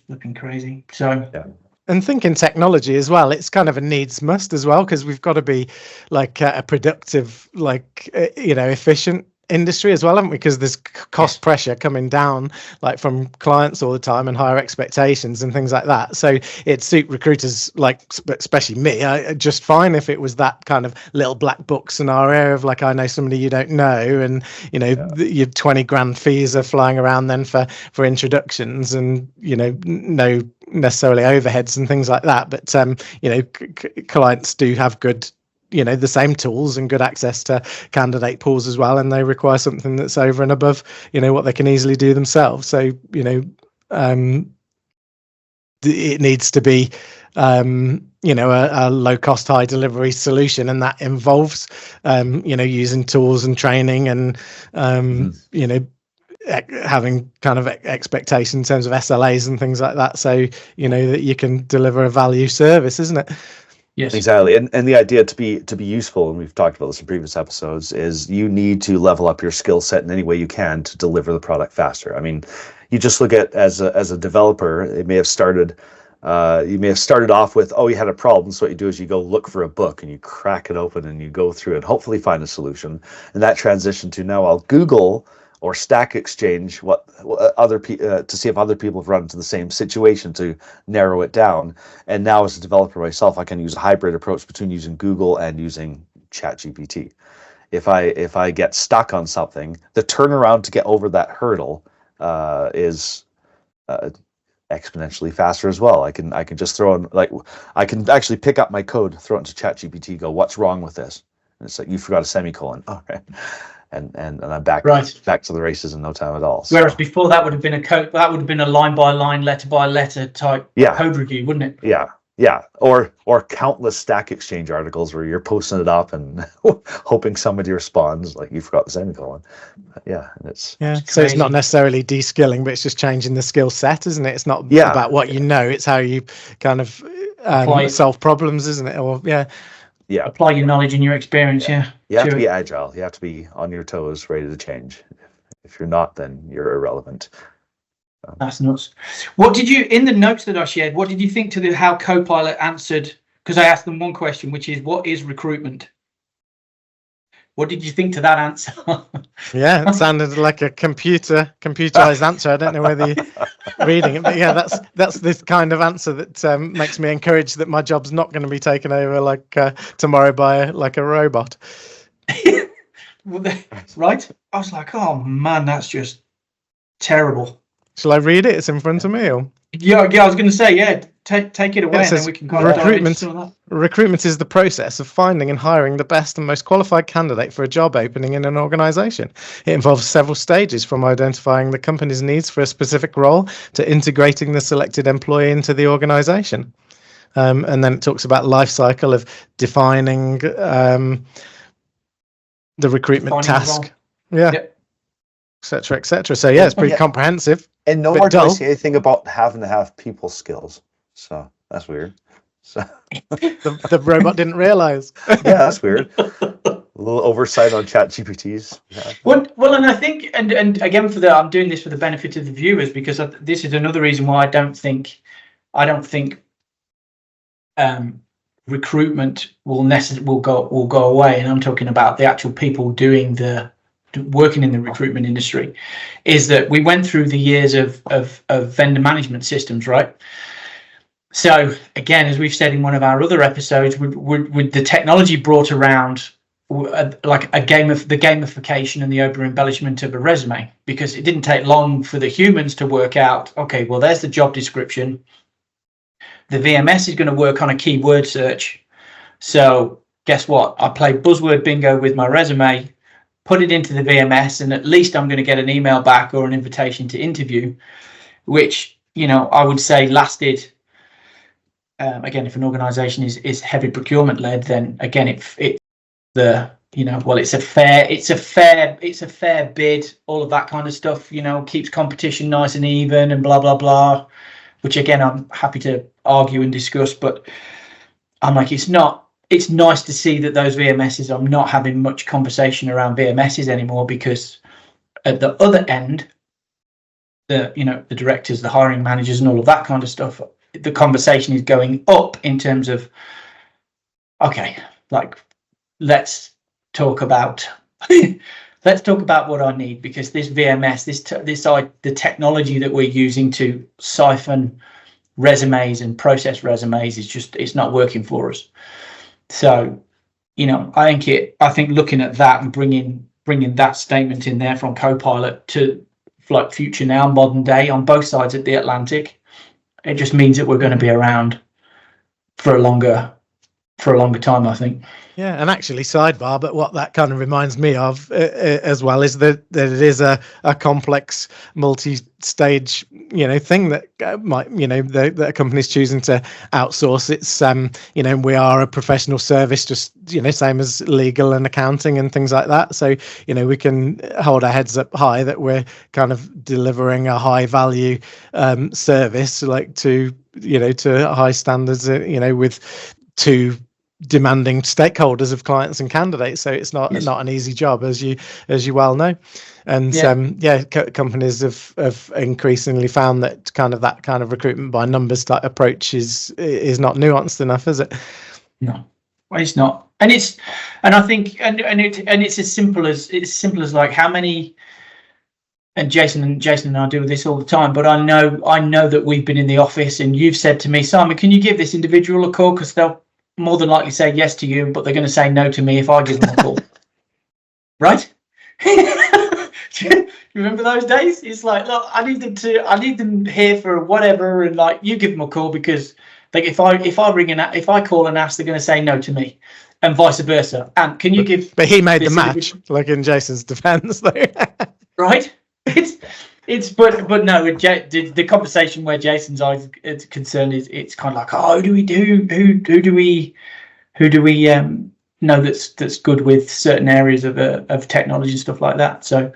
flipping crazy. So Yeah. And thinking technology as well, it's kind of a needs must as well, because we've got to be like a productive, like, efficient industry as well, haven't we? Because there's cost pressure coming down, like from clients all the time, and higher expectations and things like that. So it'd suit recruiters, like especially me, just fine if it was that kind of little black book scenario of like, I know somebody you don't know, and your 20 grand fees are flying around then for introductions, and no necessarily overheads and things like that. But clients do have good, the same tools and good access to candidate pools as well, and they require something that's over and above what they can easily do themselves. So it needs to be a low cost, high delivery solution, and that involves using tools and training and having kind of expectation in terms of SLAs and things like that, so that you can deliver a value service, isn't it? Yes, exactly. And the idea to be useful, and we've talked about this in previous episodes, is you need to level up your skill set in any way you can to deliver the product faster. I mean, you just look at as a developer, it may have started. You may have started off with, you had a problem. So what you do is you go look for a book and you crack it open and you go through it, hopefully find a solution. And that transition to now I'll Google or Stack Exchange what other to see if other people have run into the same situation to narrow it down. And now as a developer myself, I can use a hybrid approach between using Google and using ChatGPT. If I get stuck on something, the turnaround to get over that hurdle is exponentially faster as well. I can just throw in, like, I can actually pick up my code, throw it into ChatGPT, go, what's wrong with this? And it's like, you forgot a semicolon. Okay. And I'm back to the races in no time at all. So. Whereas before that would have been a line by line, letter by letter type code review, wouldn't it? Yeah. Or countless Stack Exchange articles where you're posting it up and hoping somebody responds, like you forgot the semicolon. Yeah, and it's so it's not necessarily de-skilling, but it's just changing the skill set, isn't it? It's not about what you know; it's how you kind of solve problems, isn't it? Or apply your knowledge and your experience. You have to be agile. You have to be on your toes, ready to change. If you're not, then you're irrelevant. That's nuts. What did you, in the notes that I shared, what did you think to how Copilot answered? Because I asked them one question, which is, what is recruitment? What did you think to that answer? It sounded like a computerized answer. I don't know whether you're reading it, but that's the kind of answer that makes me encouraged that my job's not going to be taken over like tomorrow by a robot. Right? I was like, oh man, that's just terrible. Shall I read it? It's in front of me. Or? Yeah. I was going to say, take it away, and then we can kind of dive into some of that. Recruitment is the process of finding and hiring the best and most qualified candidate for a job opening in an organisation. It involves several stages, from identifying the company's needs for a specific role to integrating the selected employee into the organisation. And then it talks about life cycle of defining the recruitment task. Et cetera. So it's pretty comprehensive. And nowhere do I see anything about having to have people skills. So that's weird. So the robot didn't realize. That's weird. A little oversight on ChatGPT's. Well, and I think, and again, I'm doing this for the benefit of the viewers, because this is another reason why I don't think recruitment will go away. And I'm talking about the actual people working in the recruitment industry, is that we went through the years of vendor management systems, right? So again, as we've said in one of our other episodes, with the technology brought around like the gamification and the over embellishment of a resume, because it didn't take long for the humans to work out, okay, well, there's the job description. The VMS is going to work on a keyword search. So guess what? I play buzzword bingo with my resume, put it into the VMS, and at least I'm going to get an email back or an invitation to interview, which, I would say lasted, again, if an organization is heavy procurement led, then again, it's a fair bid, all of that kind of stuff, keeps competition nice and even and blah, blah, blah, which again, I'm happy to argue and discuss, but I'm like, it's not it's nice to see that those VMSs, I'm not having much conversation around VMSs anymore, because at the other end, the directors, the hiring managers and all of that kind of stuff, the conversation is going up in terms of, okay, like, let's talk about what I need, because this VMS, the technology that we're using to siphon resumes and process resumes it's not working for us. So, I think looking at that and bringing that statement in there from Copilot to like future now, modern day, on both sides of the Atlantic, it just means that we're going to be around for a longer time, I think. Yeah, and actually, sidebar, but what that kind of reminds me of as well is that it is a complex, multi-stage, thing that might, that a company's choosing to outsource. It's, we are a professional service, just, same as legal and accounting and things like that. So, we can hold our heads up high that we're kind of delivering a high value service, like to high standards, with two demanding stakeholders of clients and candidates. So it's not an easy job, as you well know. And companies have increasingly found that kind of recruitment by numbers type approach is not nuanced enough, is it? No, well, it's not. And I think it's as simple as like how many. And Jason and I do this all the time, but I know that we've been in the office and you've said to me, Simon, can you give this individual a call, because they'll more than likely say yes to you, but they're going to say no to me if I give them a call. Right? Do you remember those days? It's like, look, I need them here for whatever, and like, you give them a call, because like if I call and ask, they're going to say no to me, and vice versa. And can you give? But he made the match, like in Jason's defense, though. Right? But no, the conversation where Jason's eyes is concerned is, it's kind of like, oh, who do we know that's good with certain areas of technology and stuff like that. So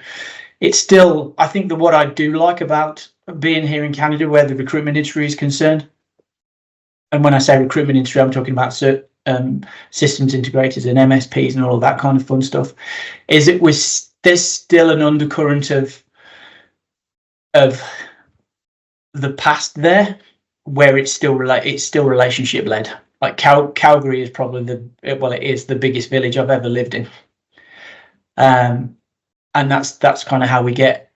it's still, I think, what I do like about being here in Canada, where the recruitment industry is concerned, and when I say recruitment industry, I'm talking about systems integrators and MSPs and all of that kind of fun stuff, is there's still an undercurrent of the past there, where it's still relationship led. Like Calgary is probably it is the biggest village I've ever lived in, and that's kind of how we get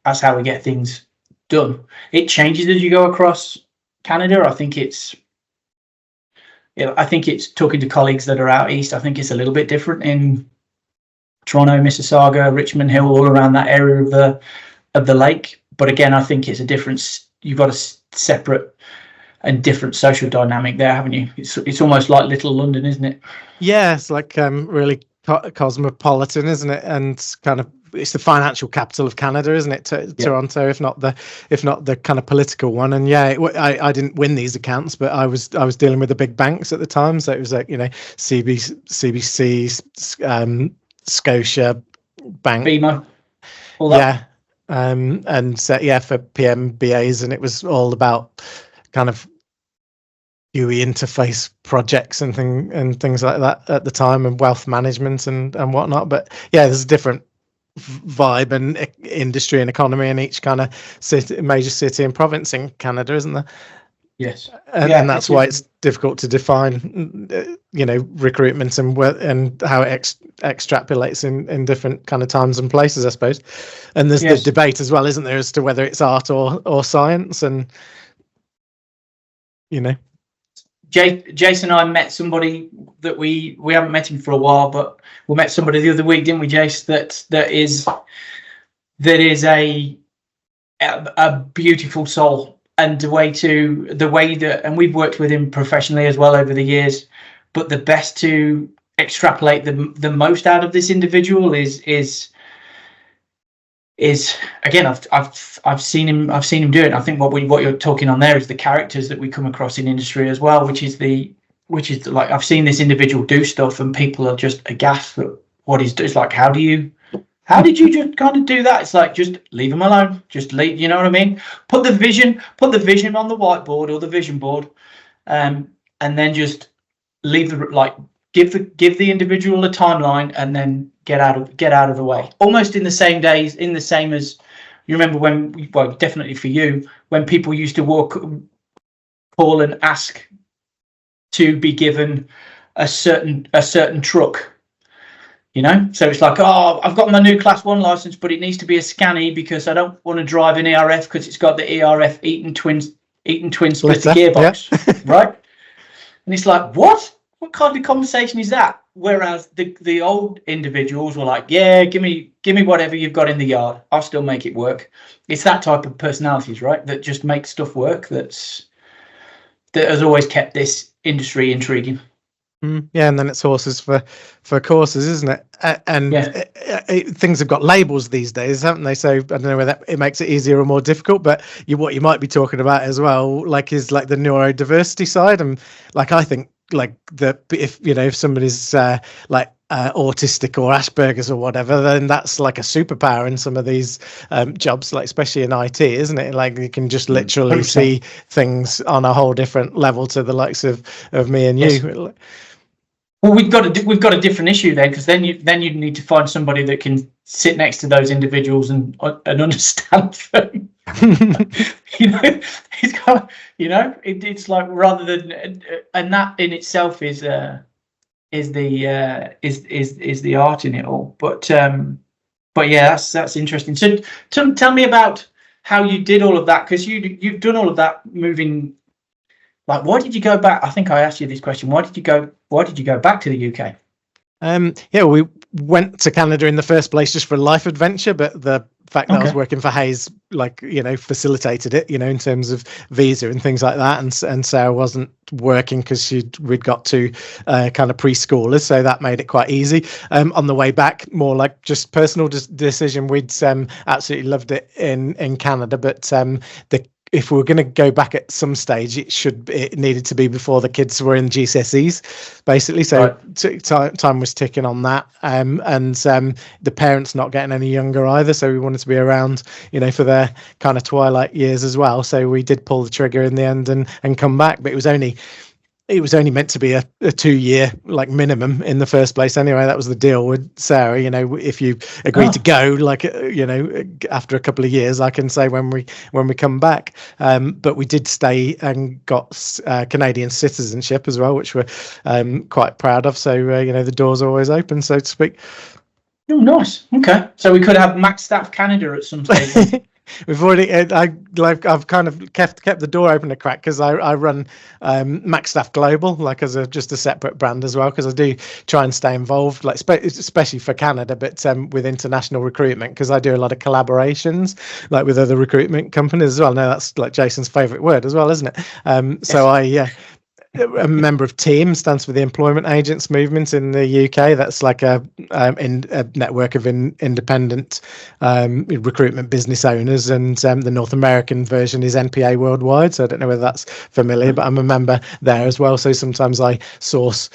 things done. It changes as you go across Canada. I think it's talking to colleagues that are out east. I think it's a little bit different in Toronto, Mississauga, Richmond Hill, all around that area of the lake. But again, I think it's a difference. You've got a separate and different social dynamic there, haven't you? It's almost like Little London, isn't it? Yeah, it's like really cosmopolitan, isn't it? And kind of, it's the financial capital of Canada, isn't it? Toronto, if not the kind of political one. And I didn't win these accounts, but I was dealing with the big banks at the time, so it was like CBC, Scotia Bank, BMO, all that. Yeah. And for PMBAs, and it was all about kind of GUI interface projects and things like that at the time, and wealth management and whatnot. But yeah, there's a different vibe and industry and economy in each kind of major city and province in Canada, isn't there? Yes, and that's why it's difficult to define, recruitment and how it extrapolates in different kind of times and places, I suppose. And there's the debate as well, isn't there, as to whether it's art or science, and Jason and I met somebody that we haven't met him for a while, but we met somebody the other week, didn't we, Jace? That is a beautiful soul. And the way that, and we've worked with him professionally as well over the years, but the best to extrapolate the most out of this individual is again, I've seen him do it. And I think what you're talking on there is the characters that we come across in industry as well, which is like, I've seen this individual do stuff and people are just aghast at what he's doing. It's like, how did you just kind of do that? It's like, just leave him alone. Just leave, you know what I mean? Put the vision on the whiteboard or the vision board, and then just leave give the individual a timeline and then get out of the way. Almost in the same days, in the same as you remember when, well, definitely for you, when people used to call and ask to be given a certain truck. You know, so it's like, oh, I've got my new Class 1 license, but it needs to be a Scanie because I don't want to drive an ERF because it's got the ERF Eaton twin splitter gearbox, yeah. Right? And it's like, what kind of conversation is that? Whereas the old individuals were like, yeah, give me whatever you've got in the yard, I'll still make it work. It's that type of personalities, right, that just make stuff work. That has always kept this industry intriguing. Yeah, and then it's horses for courses, isn't it? And yeah. Things have got labels these days, haven't they? So I don't know whether it makes it easier or more difficult, but what you might be talking about as well, like, is like the neurodiversity side. And like, I think like if somebody's like autistic or Asperger's or whatever, then that's like a superpower in some of these jobs, like especially in IT, isn't it? Like you can just literally 100%. See things on a whole different level to the likes of me and you. Yes. Well, we've got a different issue then, because then you need to find somebody that can sit next to those individuals and understand them. It's got, it's like, rather than, and that in itself is the art in it all. But yeah, that's interesting. So tell me about how you did all of that, because you've done all of that moving. Like, why did you go back? I think I asked you this question. Why did you go back to the UK? Yeah, we went to Canada in the first place just for a life adventure, but the fact that I was working for Hayes, like, facilitated it, in terms of visa and things like that. And Sarah wasn't working because we'd got two kind of preschoolers, so that made it quite easy. On the way back, more like just personal decision. We'd absolutely loved it in Canada, but if we were going to go back at some stage, it needed to be before the kids were in GCSEs, basically. So right. Time was ticking on that, and the parents not getting any younger either. So we wanted to be around, for their kind of twilight years as well. So we did pull the trigger in the end and come back. But it was only meant to be a 2-year like minimum in the first place anyway. That was the deal with Sarah. If you agree to go, like, after a couple of years, I can say when we come back. But we did stay and got Canadian citizenship as well, which we're quite proud of. So the door's always open, so to speak. Oh, nice. Okay, so we could have Max Staff Canada at some stage. We've already. I've kind of kept the door open a crack, because I run MacStaff Global, like as just a separate brand as well, because I do try and stay involved, like especially for Canada, but with international recruitment, because I do a lot of collaborations, like with other recruitment companies as well. Now that's like Jason's favourite word as well, isn't it? So yes. A member of TEEM, stands for the Employment Agents Movement in the UK. That's like a network of independent recruitment business owners, and the North American version is NPA Worldwide. So I don't know whether that's familiar, but I'm a member there as well. So sometimes I source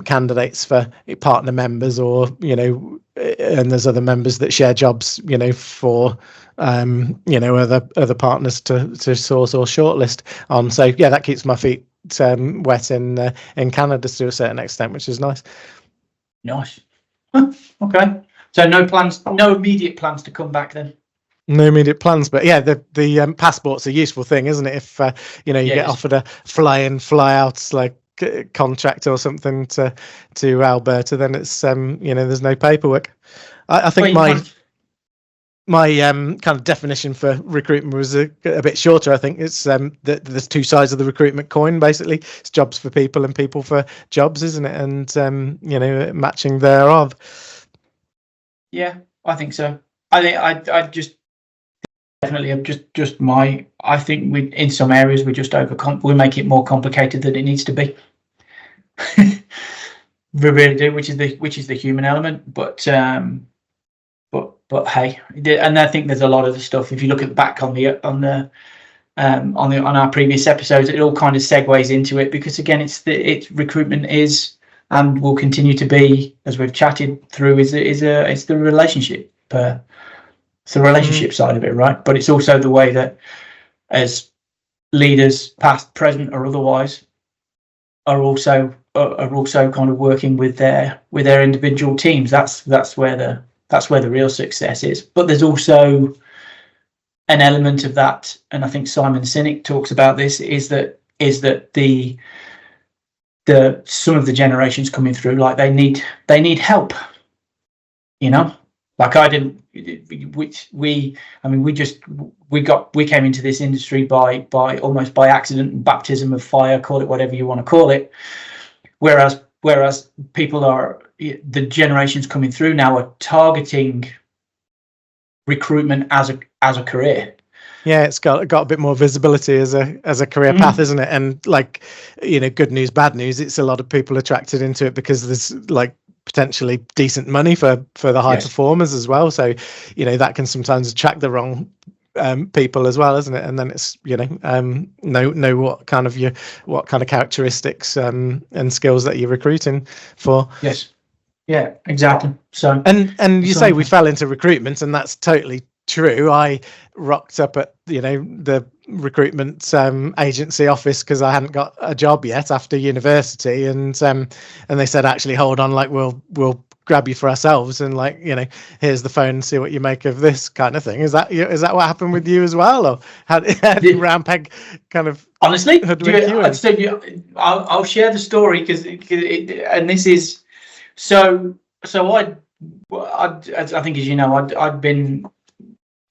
candidates for partner members, or and there's other members that share jobs, for other partners to source or shortlist on. So yeah, that keeps my feet wet in Canada to a certain extent, which is nice. Okay, so no immediate plans to come back then? No immediate plans, but yeah, the passport's a useful thing, isn't it? If you get offered a fly in fly out like contract or something to Alberta, then it's there's no paperwork. I think my kind of definition for recruitment was a bit shorter. I think it's that there's two sides of the recruitment coin. Basically, it's jobs for people and people for jobs, isn't it? And matching thereof. Yeah, I think so. I just definitely I think we, in some areas, we make it more complicated than it needs to be. We really do, which is the human element, but hey, and I think there's a lot of the stuff. If you look back on our previous episodes, it all kind of segues into it, because again, it's recruitment is and will continue to be, as we've chatted through, it's the relationship. It's the relationship side of it, right? But it's also the way that, as leaders, past, present, or otherwise, are also are also kind of working with their individual teams. That's where the real success is. But there's also an element of that, and I think Simon Sinek talks about this, is that the some of the generations coming through, like they need help, like I didn't, we came into this industry by almost by accident, baptism of fire, call it whatever you want to call it, whereas people are, the generations coming through now are targeting recruitment as a career. Yeah, it's got a bit more visibility as a career path, isn't it? And like, good news, bad news, it's a lot of people attracted into it because there's like potentially decent money for the high performers as well. So, that can sometimes attract the wrong people as well, isn't it? And then it's know what kind of characteristics and skills that you're recruiting for. Yes. Yeah, exactly. So and you say we fell into recruitment, and that's totally true. I rocked up at the recruitment agency office because I hadn't got a job yet after university, and they said, actually, hold on, like we'll grab you for ourselves, and like here's the phone, see what you make of this kind of thing. Is that what happened with you as well, or how did Round Peg kind of honestly hoodwink you? I'll share the story because and this is so I think, as you know, I'd been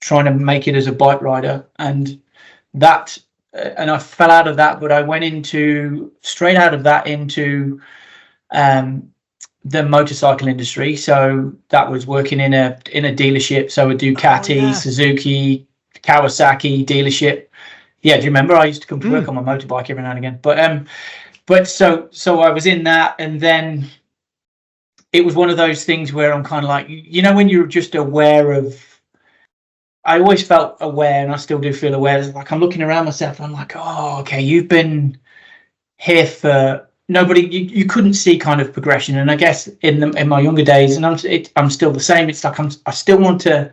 trying to make it as a bike rider, and I fell out of that, but I went straight out of that into the motorcycle industry. So that was working in a dealership, so a Ducati, Suzuki, Kawasaki dealership. Yeah, do you remember? I used to come to work on my motorbike every now and again. But so I was in that, and then it was one of those things where I'm kind of like, when you're just aware of, I always felt aware, and I still do feel aware. It's like I'm looking around myself, and I'm like, oh, okay, you've been here for nobody. You couldn't see kind of progression. And I guess in my younger days, and I'm still the same. It's like I still want to.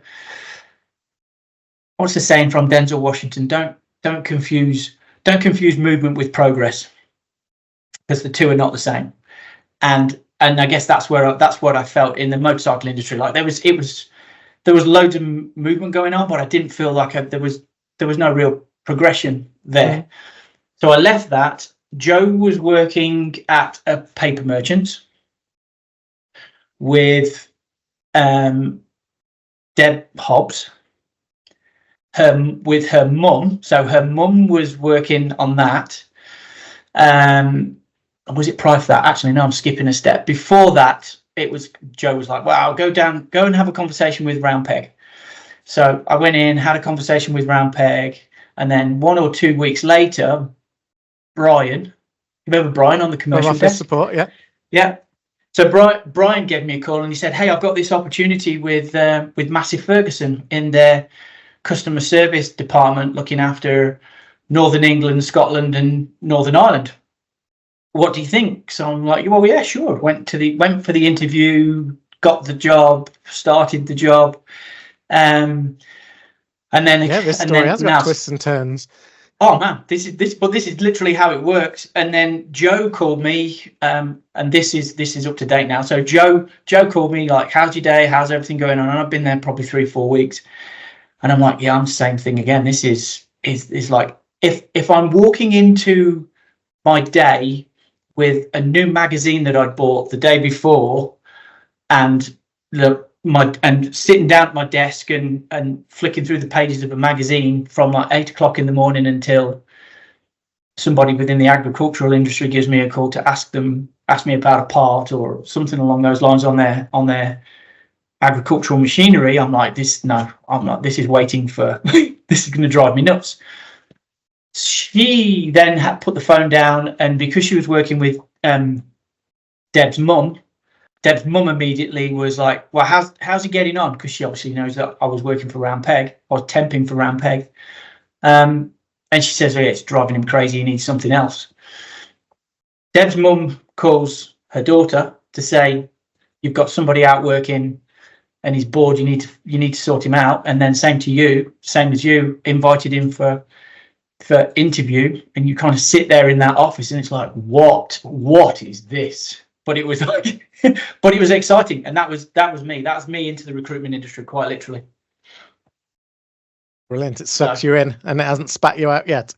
What's the saying from Denzel Washington? Don't confuse movement with progress, because the two are not the same. And I guess that's what I felt in the motorcycle industry. Like there was loads of movement going on, but I didn't feel like there was no real progression there. So I left that. Joe was working at a paper merchant with Deb Hobbs, with her mum. So her mum was working on that. Was it prior to that? Actually, no, I'm skipping a step. Before that, Joe was like, well, go and have a conversation with Round Peg. So I went in, had a conversation with Round Peg, and then 1 or 2 weeks later, Brian, you remember Brian on the commercial desk? Support, yeah. Yeah. So Brian gave me a call, and he said, hey, I've got this opportunity with Massey Ferguson in their customer service department, looking after Northern England, Scotland, and Northern Ireland. What do you think? So I'm like, well, yeah, sure. Went for the interview, got the job, started the job, and then this story has got twists and turns. Oh man, this is literally how it works. And then Joe called me, and this is up to date now. So Joe called me like, how's your day? How's everything going on? And I've been there probably 3-4 weeks, and I'm like, yeah, I'm the same thing again. This is like if I'm walking into my day with a new magazine that I'd bought the day before, and sitting down at my desk and flicking through the pages of a magazine from like 8 o'clock in the morning until somebody within the agricultural industry gives me a call to ask me about a part or something along those lines on their agricultural machinery. I'm like, this is waiting for this is going to drive me nuts. She then had put the phone down, and because she was working with Deb's mum immediately was like, well, how's he getting on? Because she obviously knows that I was working for Round Peg, or temping for Round Peg. And she says, oh, yeah, it's driving him crazy, he needs something else. Deb's mum calls her daughter to say, you've got somebody out working and he's bored, you need to sort him out. And then same as you, invited him for for interview, and you kind of sit there in that office, and it's like, what is this? But it was like, but it was exciting, and that was me. That was me into the recruitment industry, quite literally. Brilliant. It sucks you in, and it hasn't spat you out yet.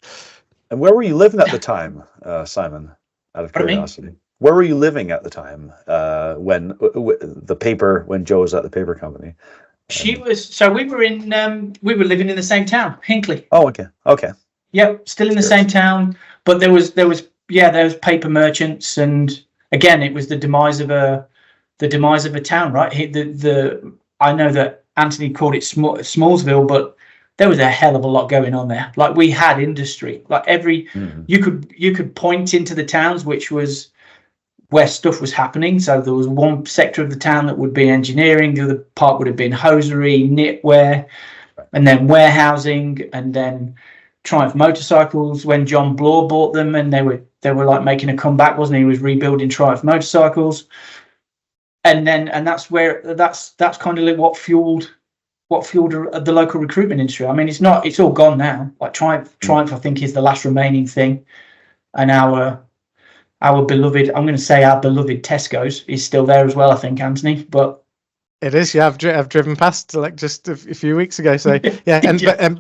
And where were you living at the time, Simon? Out of curiosity, where were you living at the time when Joe was at the paper company? We were living in the same town, Hinckley. Oh, okay. Yep, still in the same town, but there was paper merchants, and again, it was the demise of a town, right? I know that Anthony called it Smallsville, but there was a hell of a lot going on there. Like, we had industry, like you could point into the towns, which was where stuff was happening. So there was one sector of the town that would be engineering, the other part would have been hosiery, knitwear, and then warehousing, and then Triumph motorcycles when John Bloor bought them, and they were like making a comeback, wasn't he? He was rebuilding Triumph motorcycles, and that's kind of like what fueled the local recruitment industry. I mean, it's all gone now. Like Triumph, I think, is the last remaining thing, and our beloved Tesco's is still there as well, I think, Anthony. But it is, yeah. I've driven past like just a few weeks ago. So yeah,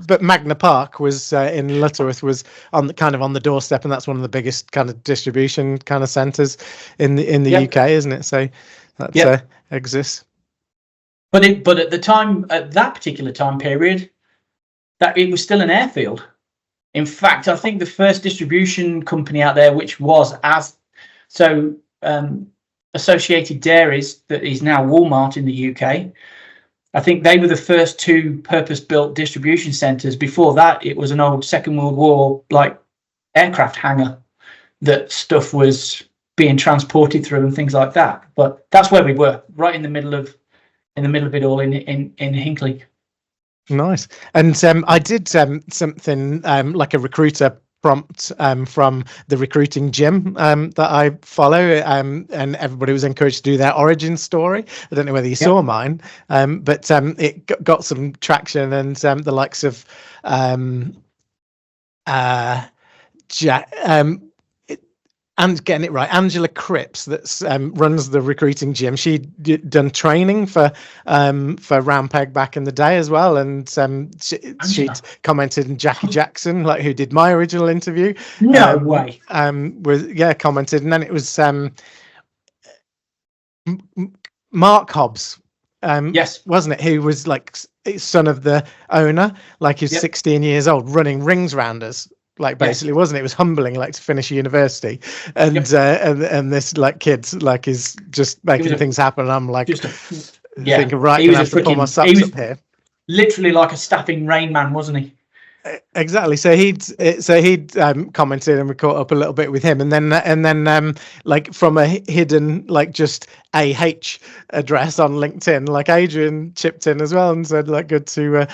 but Magna Park was in Lutterworth, was on the doorstep, and that's one of the biggest kind of distribution kind of centres in the UK, isn't it? So that exists. But at the time, at that particular time period, that it was still an airfield. In fact, I think the first distribution company out there, which was Associated Dairies, that is now Walmart in the UK, I think they were the first two purpose-built distribution centres. Before that, it was an old Second World War like aircraft hangar that stuff was being transported through and things like that. But that's where we were, right in the middle of it all in Hinckley. Nice. And I did something like a recruiter prompt from the recruiting gym that I follow, and everybody was encouraged to do their origin story. I don't know whether you saw mine, but it got some traction, and the likes of and getting it right, Angela Cripps, that runs the recruiting gym. She'd done training for Rampeg back in the day as well, and she'd commented, and Jackie Jackson, like who did my original interview, way, commented, and then it was Mark Hobbs, yes, wasn't it, who was like son of the owner, like he's 16 years old, running rings round us. Like basically, wasn't it? It was humbling, like to finish university, and and this like kid like is just making things happen. And I'm like, thinking, right, I'm gonna have to pull my socks up here. Literally like a staffing Rain Man, wasn't he? Exactly. So he'd commented, and we caught up a little bit with him, and then like from a hidden like just AH address on LinkedIn, like Adrian chipped in as well and said like good to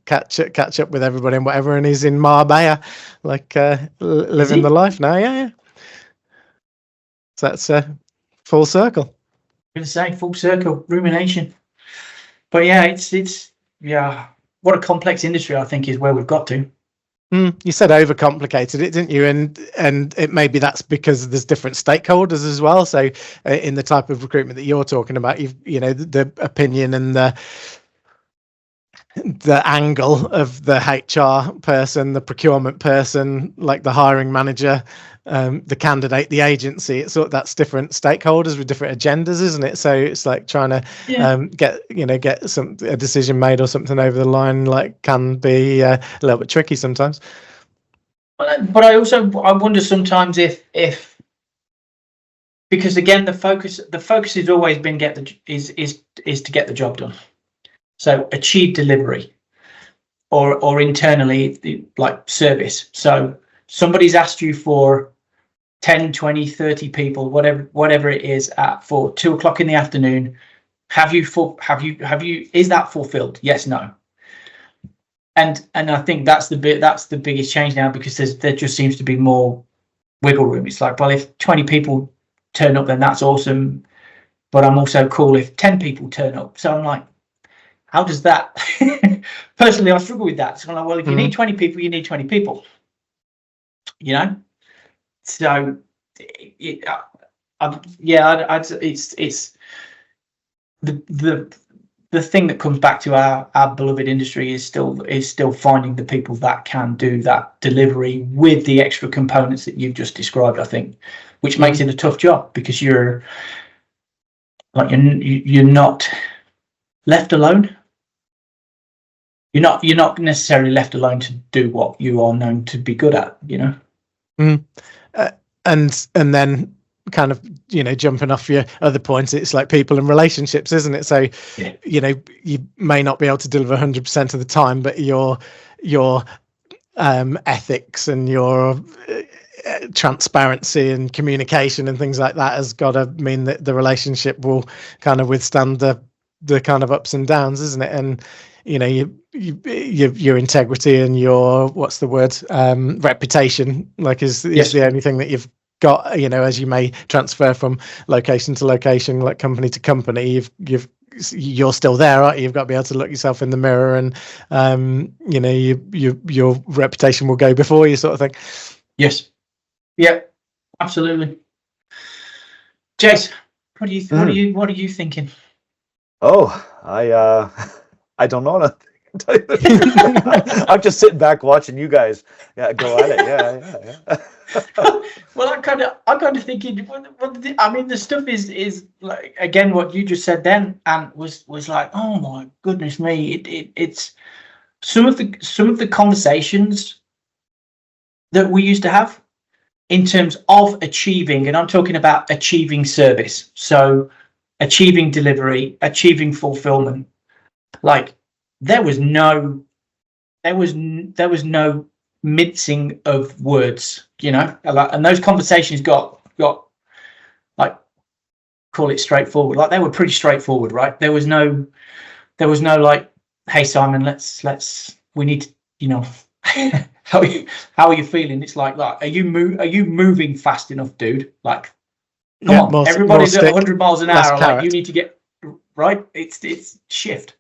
catch up with everybody and whatever, and he's in Marbella, like living the life now. Yeah. So that's full circle. I'm gonna say full circle rumination, but yeah, it's what a complex industry, I think, is where we've got to. You said overcomplicated it, didn't you? And it maybe that's because there's different stakeholders as well. So in the type of recruitment that you're talking about, the opinion and the angle of the HR person, the procurement person, like the hiring manager, the candidate, the agency. That's different stakeholders with different agendas, isn't it? So it's like trying to get a decision made or something over the line, like can be a little bit tricky sometimes. But I wonder sometimes if because again the focus has always been is to get the job done. So achieve delivery, or internally like service. So somebody's asked you for 10, 20, 30 people, whatever it is, for 2:00 in the afternoon. Is that fulfilled? Yes, no. And I think that's the biggest change now, because there just seems to be more wiggle room. It's like, well, if 20 people turn up, then that's awesome, but I'm also cool if 10 people turn up. So I'm like, how does that personally I struggle with that. So I'm like, well, if you need 20 people, you need 20 people, you know. So it's the thing that comes back to our beloved industry is still finding the people that can do that delivery with the extra components that you've just described, I think, which makes it a tough job, because you're not left alone. You're not necessarily left alone to do what you are known to be good at, you know. And then kind of, you know, jumping off your other points, it's like people and relationships, isn't it? So you know, you may not be able to deliver 100% of the time, but your ethics and your transparency and communication and things like that has got to mean that the relationship will kind of withstand the kind of ups and downs, isn't it? And you know, your integrity and your, what's the word, reputation, like is the only thing that you've got, you know, as you may transfer from location to location, like company to company, you're still there, aren't you? You've got to be able to look yourself in the mirror, and you know, your reputation will go before you, sort of thing. Yes. Yeah, absolutely. Jace, what are you thinking? Oh, I don't know. I'm just sitting back watching you guys go at it. Yeah. Well, I'm kind of thinking. I mean, the stuff is like, again, what you just said then, and was like, oh my goodness me! It's some of the conversations that we used to have in terms of achieving, and I'm talking about achieving service, so achieving delivery, achieving fulfillment. Like, there was no mincing of words, you know, and those conversations got like, call it straightforward. Like, they were pretty straightforward, right? There was no like, hey Simon, we need to, you know, how are you feeling? It's like, are you moving fast enough, dude? Like, come on, everybody's at 100 miles an hour. Like, you need to get right. It's shift.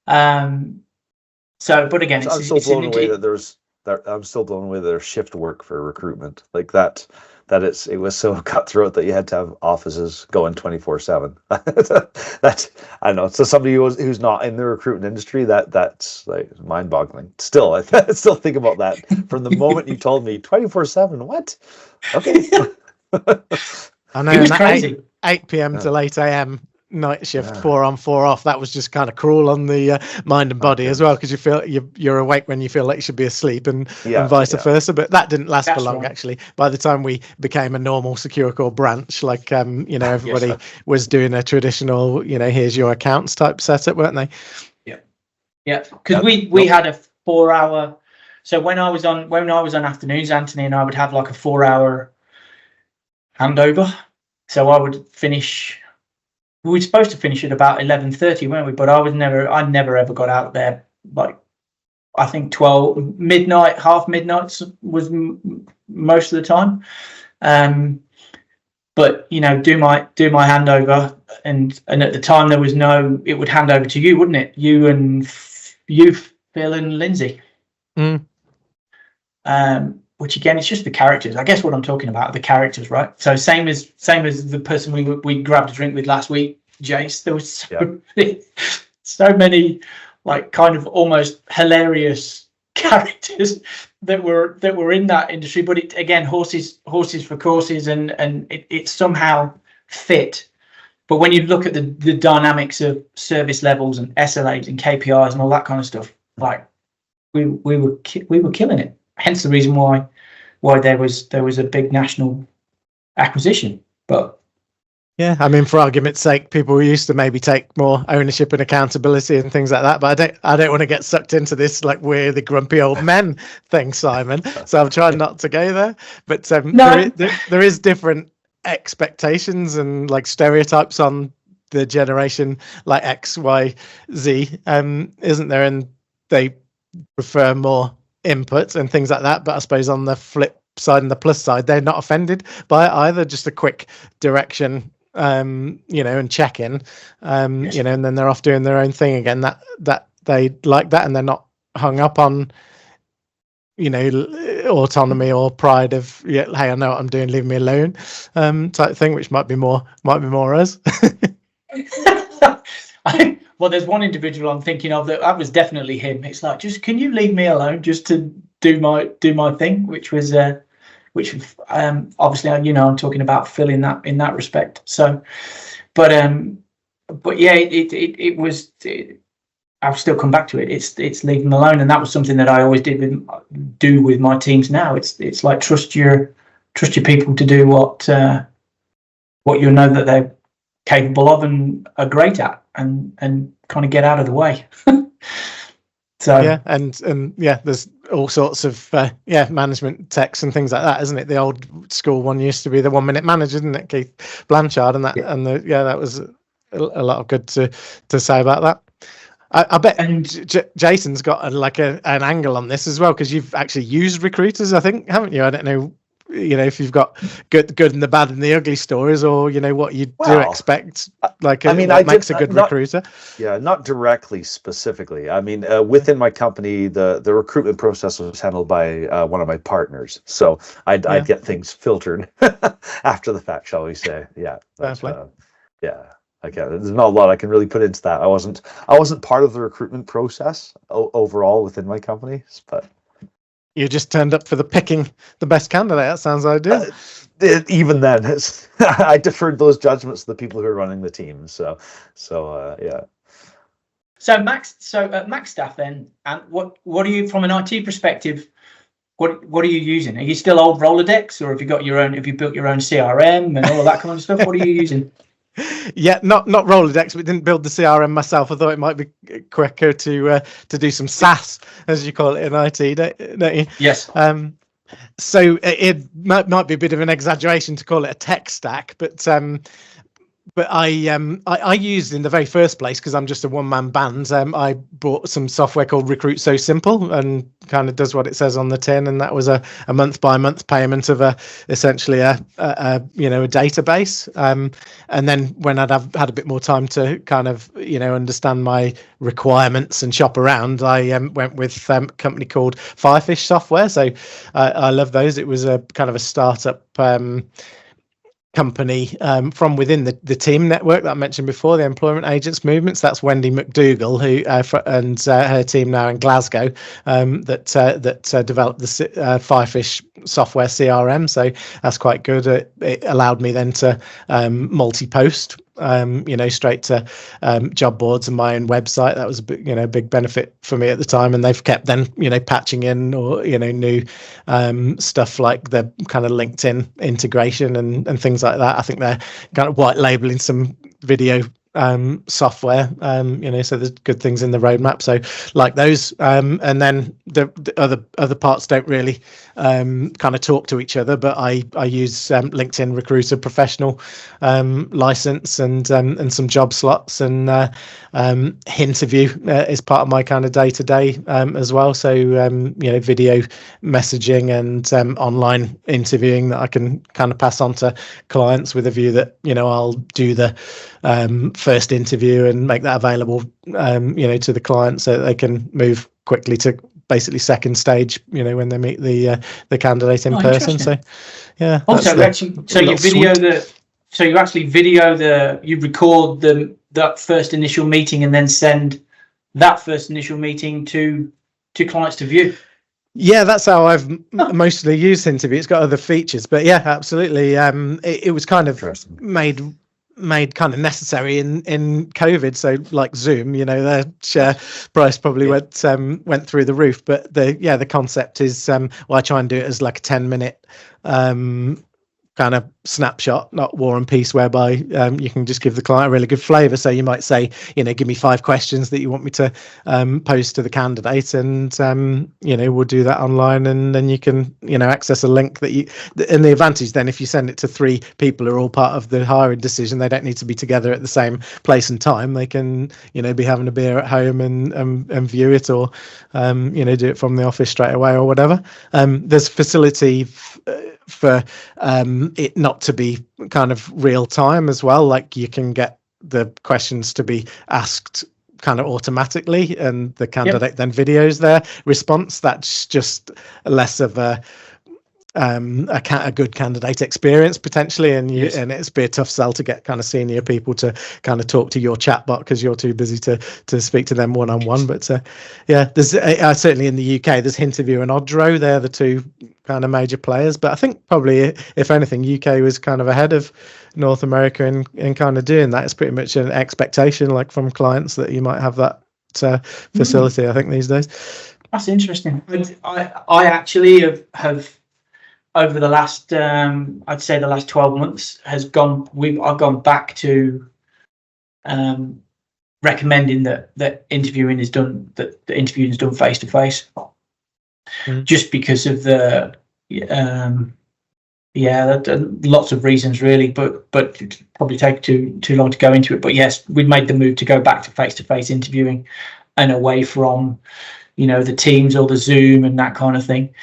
So, but again, I'm still blown away that there's shift work for recruitment like that. It was so cutthroat that you had to have offices going 24/7. That, I don't know. So somebody who's not in the recruitment industry, that's like mind-boggling. Still, I still think about that from the moment you told me 24/7. What? Okay. I know. It was crazy. 8 p.m. to late a.m. night shift, 4 on 4 off. That was just kind of cruel on the mind and body as well, because you feel you're awake when you feel like you should be asleep, and vice versa. But that didn't last for long, actually. By the time we became a normal secure core branch, like you know, everybody was doing a traditional, you know, here's your accounts type setup, weren't they? Yeah, because we had a 4-hour. So when I was on afternoons, Anthony and I would have like a 4-hour handover. So I would finish. We were supposed to finish at about 11:30, weren't we? But I never ever got out there. Like, I think 12 midnight, half midnights was most of the time. But you know, do my handover, and at the time there was it would hand over to you, wouldn't it? You, Phil, and Lindsay. Which again, it's just the characters. I guess what I'm talking about are the characters, right? So same as the person we grabbed a drink with last week, Jace. There was so many like kind of almost hilarious characters that were in that industry. But it, again, horses for courses, and it somehow fit. But when you look at the dynamics of service levels and SLAs and KPIs and all that kind of stuff, like we were killing it. Hence the reason why there was a big national acquisition. But yeah, I mean, for argument's sake, people used to maybe take more ownership and accountability and things like that. But I don't want to get sucked into this like we're the grumpy old men thing, Simon. So I'm trying not to go there. But there is different expectations and like stereotypes on the generation like X, Y, Z, isn't there? And they prefer more input and things like that. But I suppose on the flip side and the plus side, they're not offended by it either. Just a quick direction, and check in, and then they're off doing their own thing again. That they like that, and they're not hung up on, autonomy or pride of, hey, I know what I'm doing, leave me alone, type thing, which might be more us. Well, there's one individual I'm thinking of that was definitely him. It's like, just can you leave me alone just to do my thing, which was obviously, I'm talking about Phil in that respect. So, but yeah, it was. I've still come back to it. It's leave them alone, and that was something that I always do with my teams now. It's like trust your people to do what you know that they're capable of and are great at, and kind of get out of the way. So yeah, and yeah, there's all sorts of management texts and things like that, isn't it? The old school one used to be the 1 minute manager, didn't it, Keith Blanchard, and that that was a lot of good to say about that. I bet Jason's got an angle on this as well, because you've actually used recruiters, I think, haven't you? I don't know, if you've got good and the bad and the ugly stories, or what you do expect. What makes a good recruiter? Yeah, not directly, specifically. I mean, within my company, the recruitment process was handled by one of my partners, so I'd get things filtered after the fact, shall we say? Yeah, yeah. Okay, there's not a lot I can really put into that. I wasn't part of the recruitment process overall within my company, but you just turned up for picking the best candidate. That sounds ideal. Even then, I deferred those judgments to the people who are running the team. So yeah. So Max staff then, and what are you, from an IT perspective? What are you using? Are you still old Rolodex, or have you got your own? Have you built your own CRM and all of that kind of stuff? What are you using? Yeah, not Rolodex, but didn't build the CRM myself. I thought it might be quicker to do some SaaS, as you call it in IT, don't you? Yes. So it might be a bit of an exaggeration to call it a tech stack, but I used, in the very first place, because I'm just a one-man band, I bought some software called Recruit So Simple, and kind of does what it says on the tin, and that was a month-by-month payment of essentially a database. And then when I'd had a bit more time to kind of understand my requirements and shop around, I went with a company called Firefish Software. So I love those. It was a kind of a startup company from within the team network that I mentioned before, the employment agents movements. That's Wendy McDougall, who and her team now in Glasgow, that developed the Firefish software CRM. So that's quite good. It allowed me then to multi-post, straight to job boards and my own website. That was a big benefit for me at the time, and they've kept then patching in or new stuff like the kind of LinkedIn integration and things like that. I think they're kind of white labeling some video software, so there's good things in the roadmap, so like those, and then the other parts don't really kind of talk to each other, but I use LinkedIn Recruiter Professional license and some job slots, and Hinterview is part of my kind of day-to-day as well, so video messaging and online interviewing that I can kind of pass on to clients, with a view that I'll do the first interview and make that available to the client, so that they can move quickly to basically second stage when they meet the candidate in person. So yeah, also you record that first initial meeting and then send that first initial meeting to clients to view. Yeah, that's how I've mostly used Interview. It's got other features, but yeah, absolutely. It was kind of made kind of necessary in COVID. So like Zoom, their share price probably went through the roof. But the concept is, I try and do it as like a 10-minute kind of snapshot, not War and Peace, whereby you can just give the client a really good flavour. So you might say, give me 5 questions that you want me to pose to the candidate, and we'll do that online, and then you can access a link that you. And the advantage then, if you send it to 3 people who are all part of the hiring decision, they don't need to be together at the same place and time. They can be having a beer at home and view it, or do it from the office straight away or whatever. There's facility for it not to be kind of real time as well. Like you can get the questions to be asked kind of automatically, and the candidate then videos their response. That's just less of a good candidate experience potentially, and and it's be a tough sell to get kind of senior people to kind of talk to your chatbot because you're too busy to speak to them one-on-one. But there's certainly in the UK there's Hinterview and Odro. They're the two kind of major players, but I think probably if anything UK was kind of ahead of North America in kind of doing that. It's pretty much an expectation like from clients that you might have that facility. I think these days. That's interesting. I actually have over the last, I'd say the last 12 months I've gone back to recommending that interviewing is done face to face, just because of the lots of reasons really, but probably take too long to go into it. But yes, we made the move to go back to face interviewing and away from the Teams or the Zoom and that kind of thing.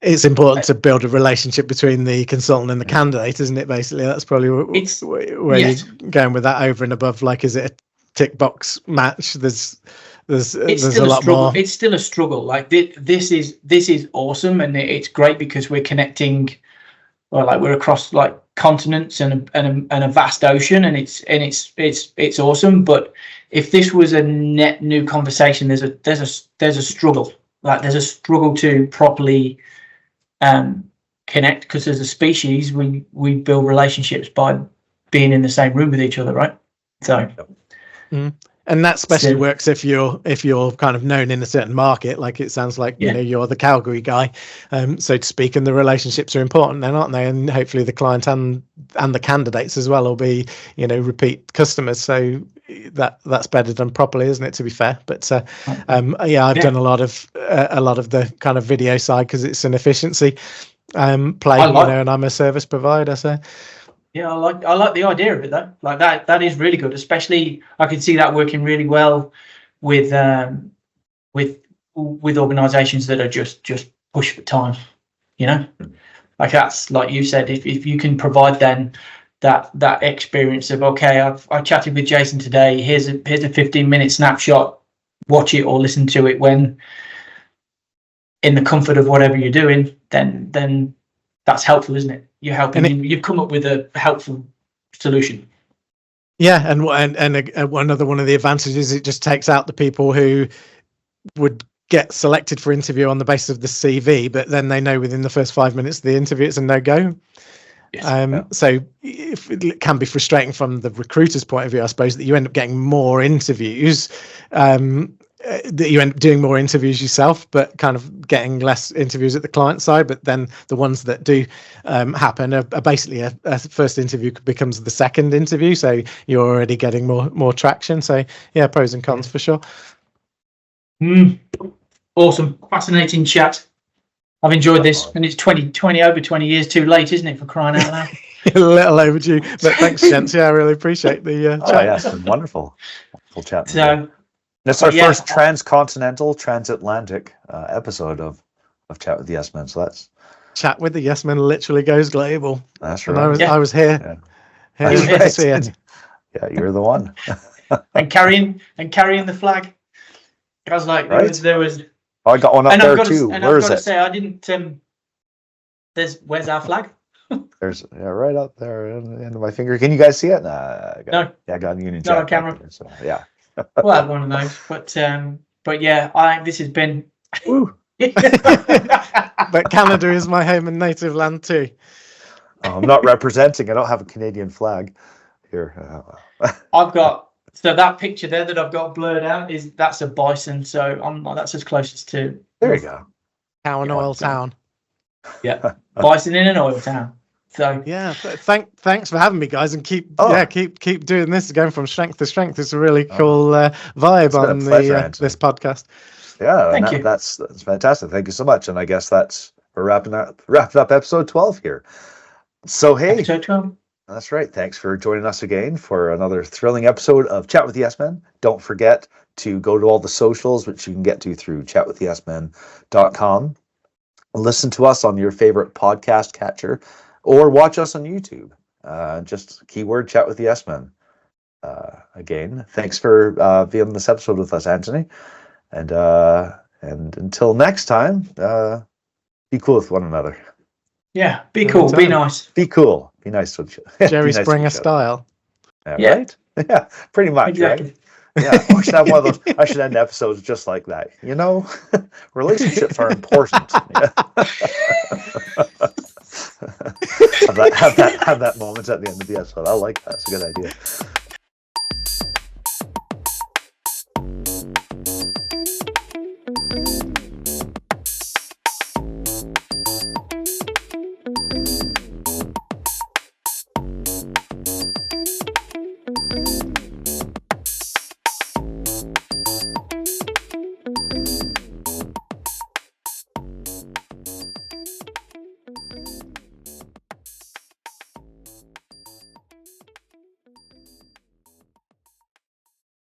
It's important to build a relationship between the consultant and the candidate, isn't it? Basically, that's probably where you're going with that over and above. Like, is it a tick box match? There's a lot more. It's still a struggle. Like this is awesome, and it's great because we're connecting. Well, like we're across like continents and a vast ocean, and it's awesome. But if this was a net new conversation, there's a struggle. Like there's a struggle to properly connect, because as a species we build relationships by being in the same room with each other, right? So and that especially works if you're kind of known in a certain market, like it sounds like you're the Calgary guy, so to speak, and the relationships are important then, aren't they? And hopefully the client and the candidates as well will be repeat customers, so that's better done properly, isn't it, to be fair? But I've done a lot of the kind of video side because it's an efficiency play, and I'm a service provider, so I like the idea of it though. Like that is really good, especially I can see that working really well with organizations that are just push for time, like that's like you said, if you can provide then that experience of, okay, I chatted with Jason today, here's a 15-minute snapshot, watch it or listen to it when in the comfort of whatever you're doing, then that's helpful, isn't it? You're helping, you've come up with a helpful solution. Yeah, and one of the advantages, it just takes out the people who would get selected for interview on the basis of the CV, but then they know within the first 5 minutes of the interview it's a no-go. So it can be frustrating from the recruiter's point of view, I suppose, that you end up getting more interviews, that you end up doing more interviews yourself, but kind of getting less interviews at the client side. But then the ones that do happen are basically a first interview becomes the second interview, so you're already getting more traction. So yeah, pros and cons for sure. Awesome, fascinating chat. I've enjoyed this, and it's 20 years too late, isn't it, for crying out loud? A little overdue, but thanks, gents. Yeah, I really appreciate the chat. It's been wonderful chat. So that's our first transcontinental, transatlantic episode of Chat with the Yes Men. So that's Chat with the Yes Men literally goes global. That's and right. I was here. Yeah. Here to see it. Yeah, you're the one. and carrying the flag. I was like, there was. Oh, I got one up there too. Where is it? I've got to say, I didn't. Where's our flag? There's right up there in the end of my finger. Can you guys see it? No. Yeah, I got a Union Jack. Not on camera. There, so, yeah. We'll have one of those. But yeah, this has been. But Canada is my home and native land too. I'm not representing. I don't have a Canadian flag here. I've got. So that picture there that I've got blurred out that's a bison. So that's as close as to. There you go. Cow and oil town. Yeah, bison in an oil town. So yeah, thanks for having me, guys, and keep doing this, going from strength to strength. It's a really cool vibe on this podcast. Yeah, thank you. That's fantastic. Thank you so much. And I guess we're wrapping up episode 12 here. So hey, episode 12. That's right. Thanks for joining us again for another thrilling episode of Chat with the Yes Men. Don't forget to go to all the socials, which you can get to through chatwiththeyesmen.com. listen to us on your favorite podcast catcher, or watch us on YouTube. Just keyword Chat with the S-Men. Again, thanks for being on this episode with us, Anthony. And until next time, be cool with one another. Yeah, be cool, be nice. Be cool. Be nice to each other. Jerry Springer style. Yeah. Right? Yeah, pretty much, exactly. Right? Yeah, I should have one of those. I should end episodes just like that. You know, relationships are important. Yeah. have that moment at the end of the episode. I like that. It's a good idea.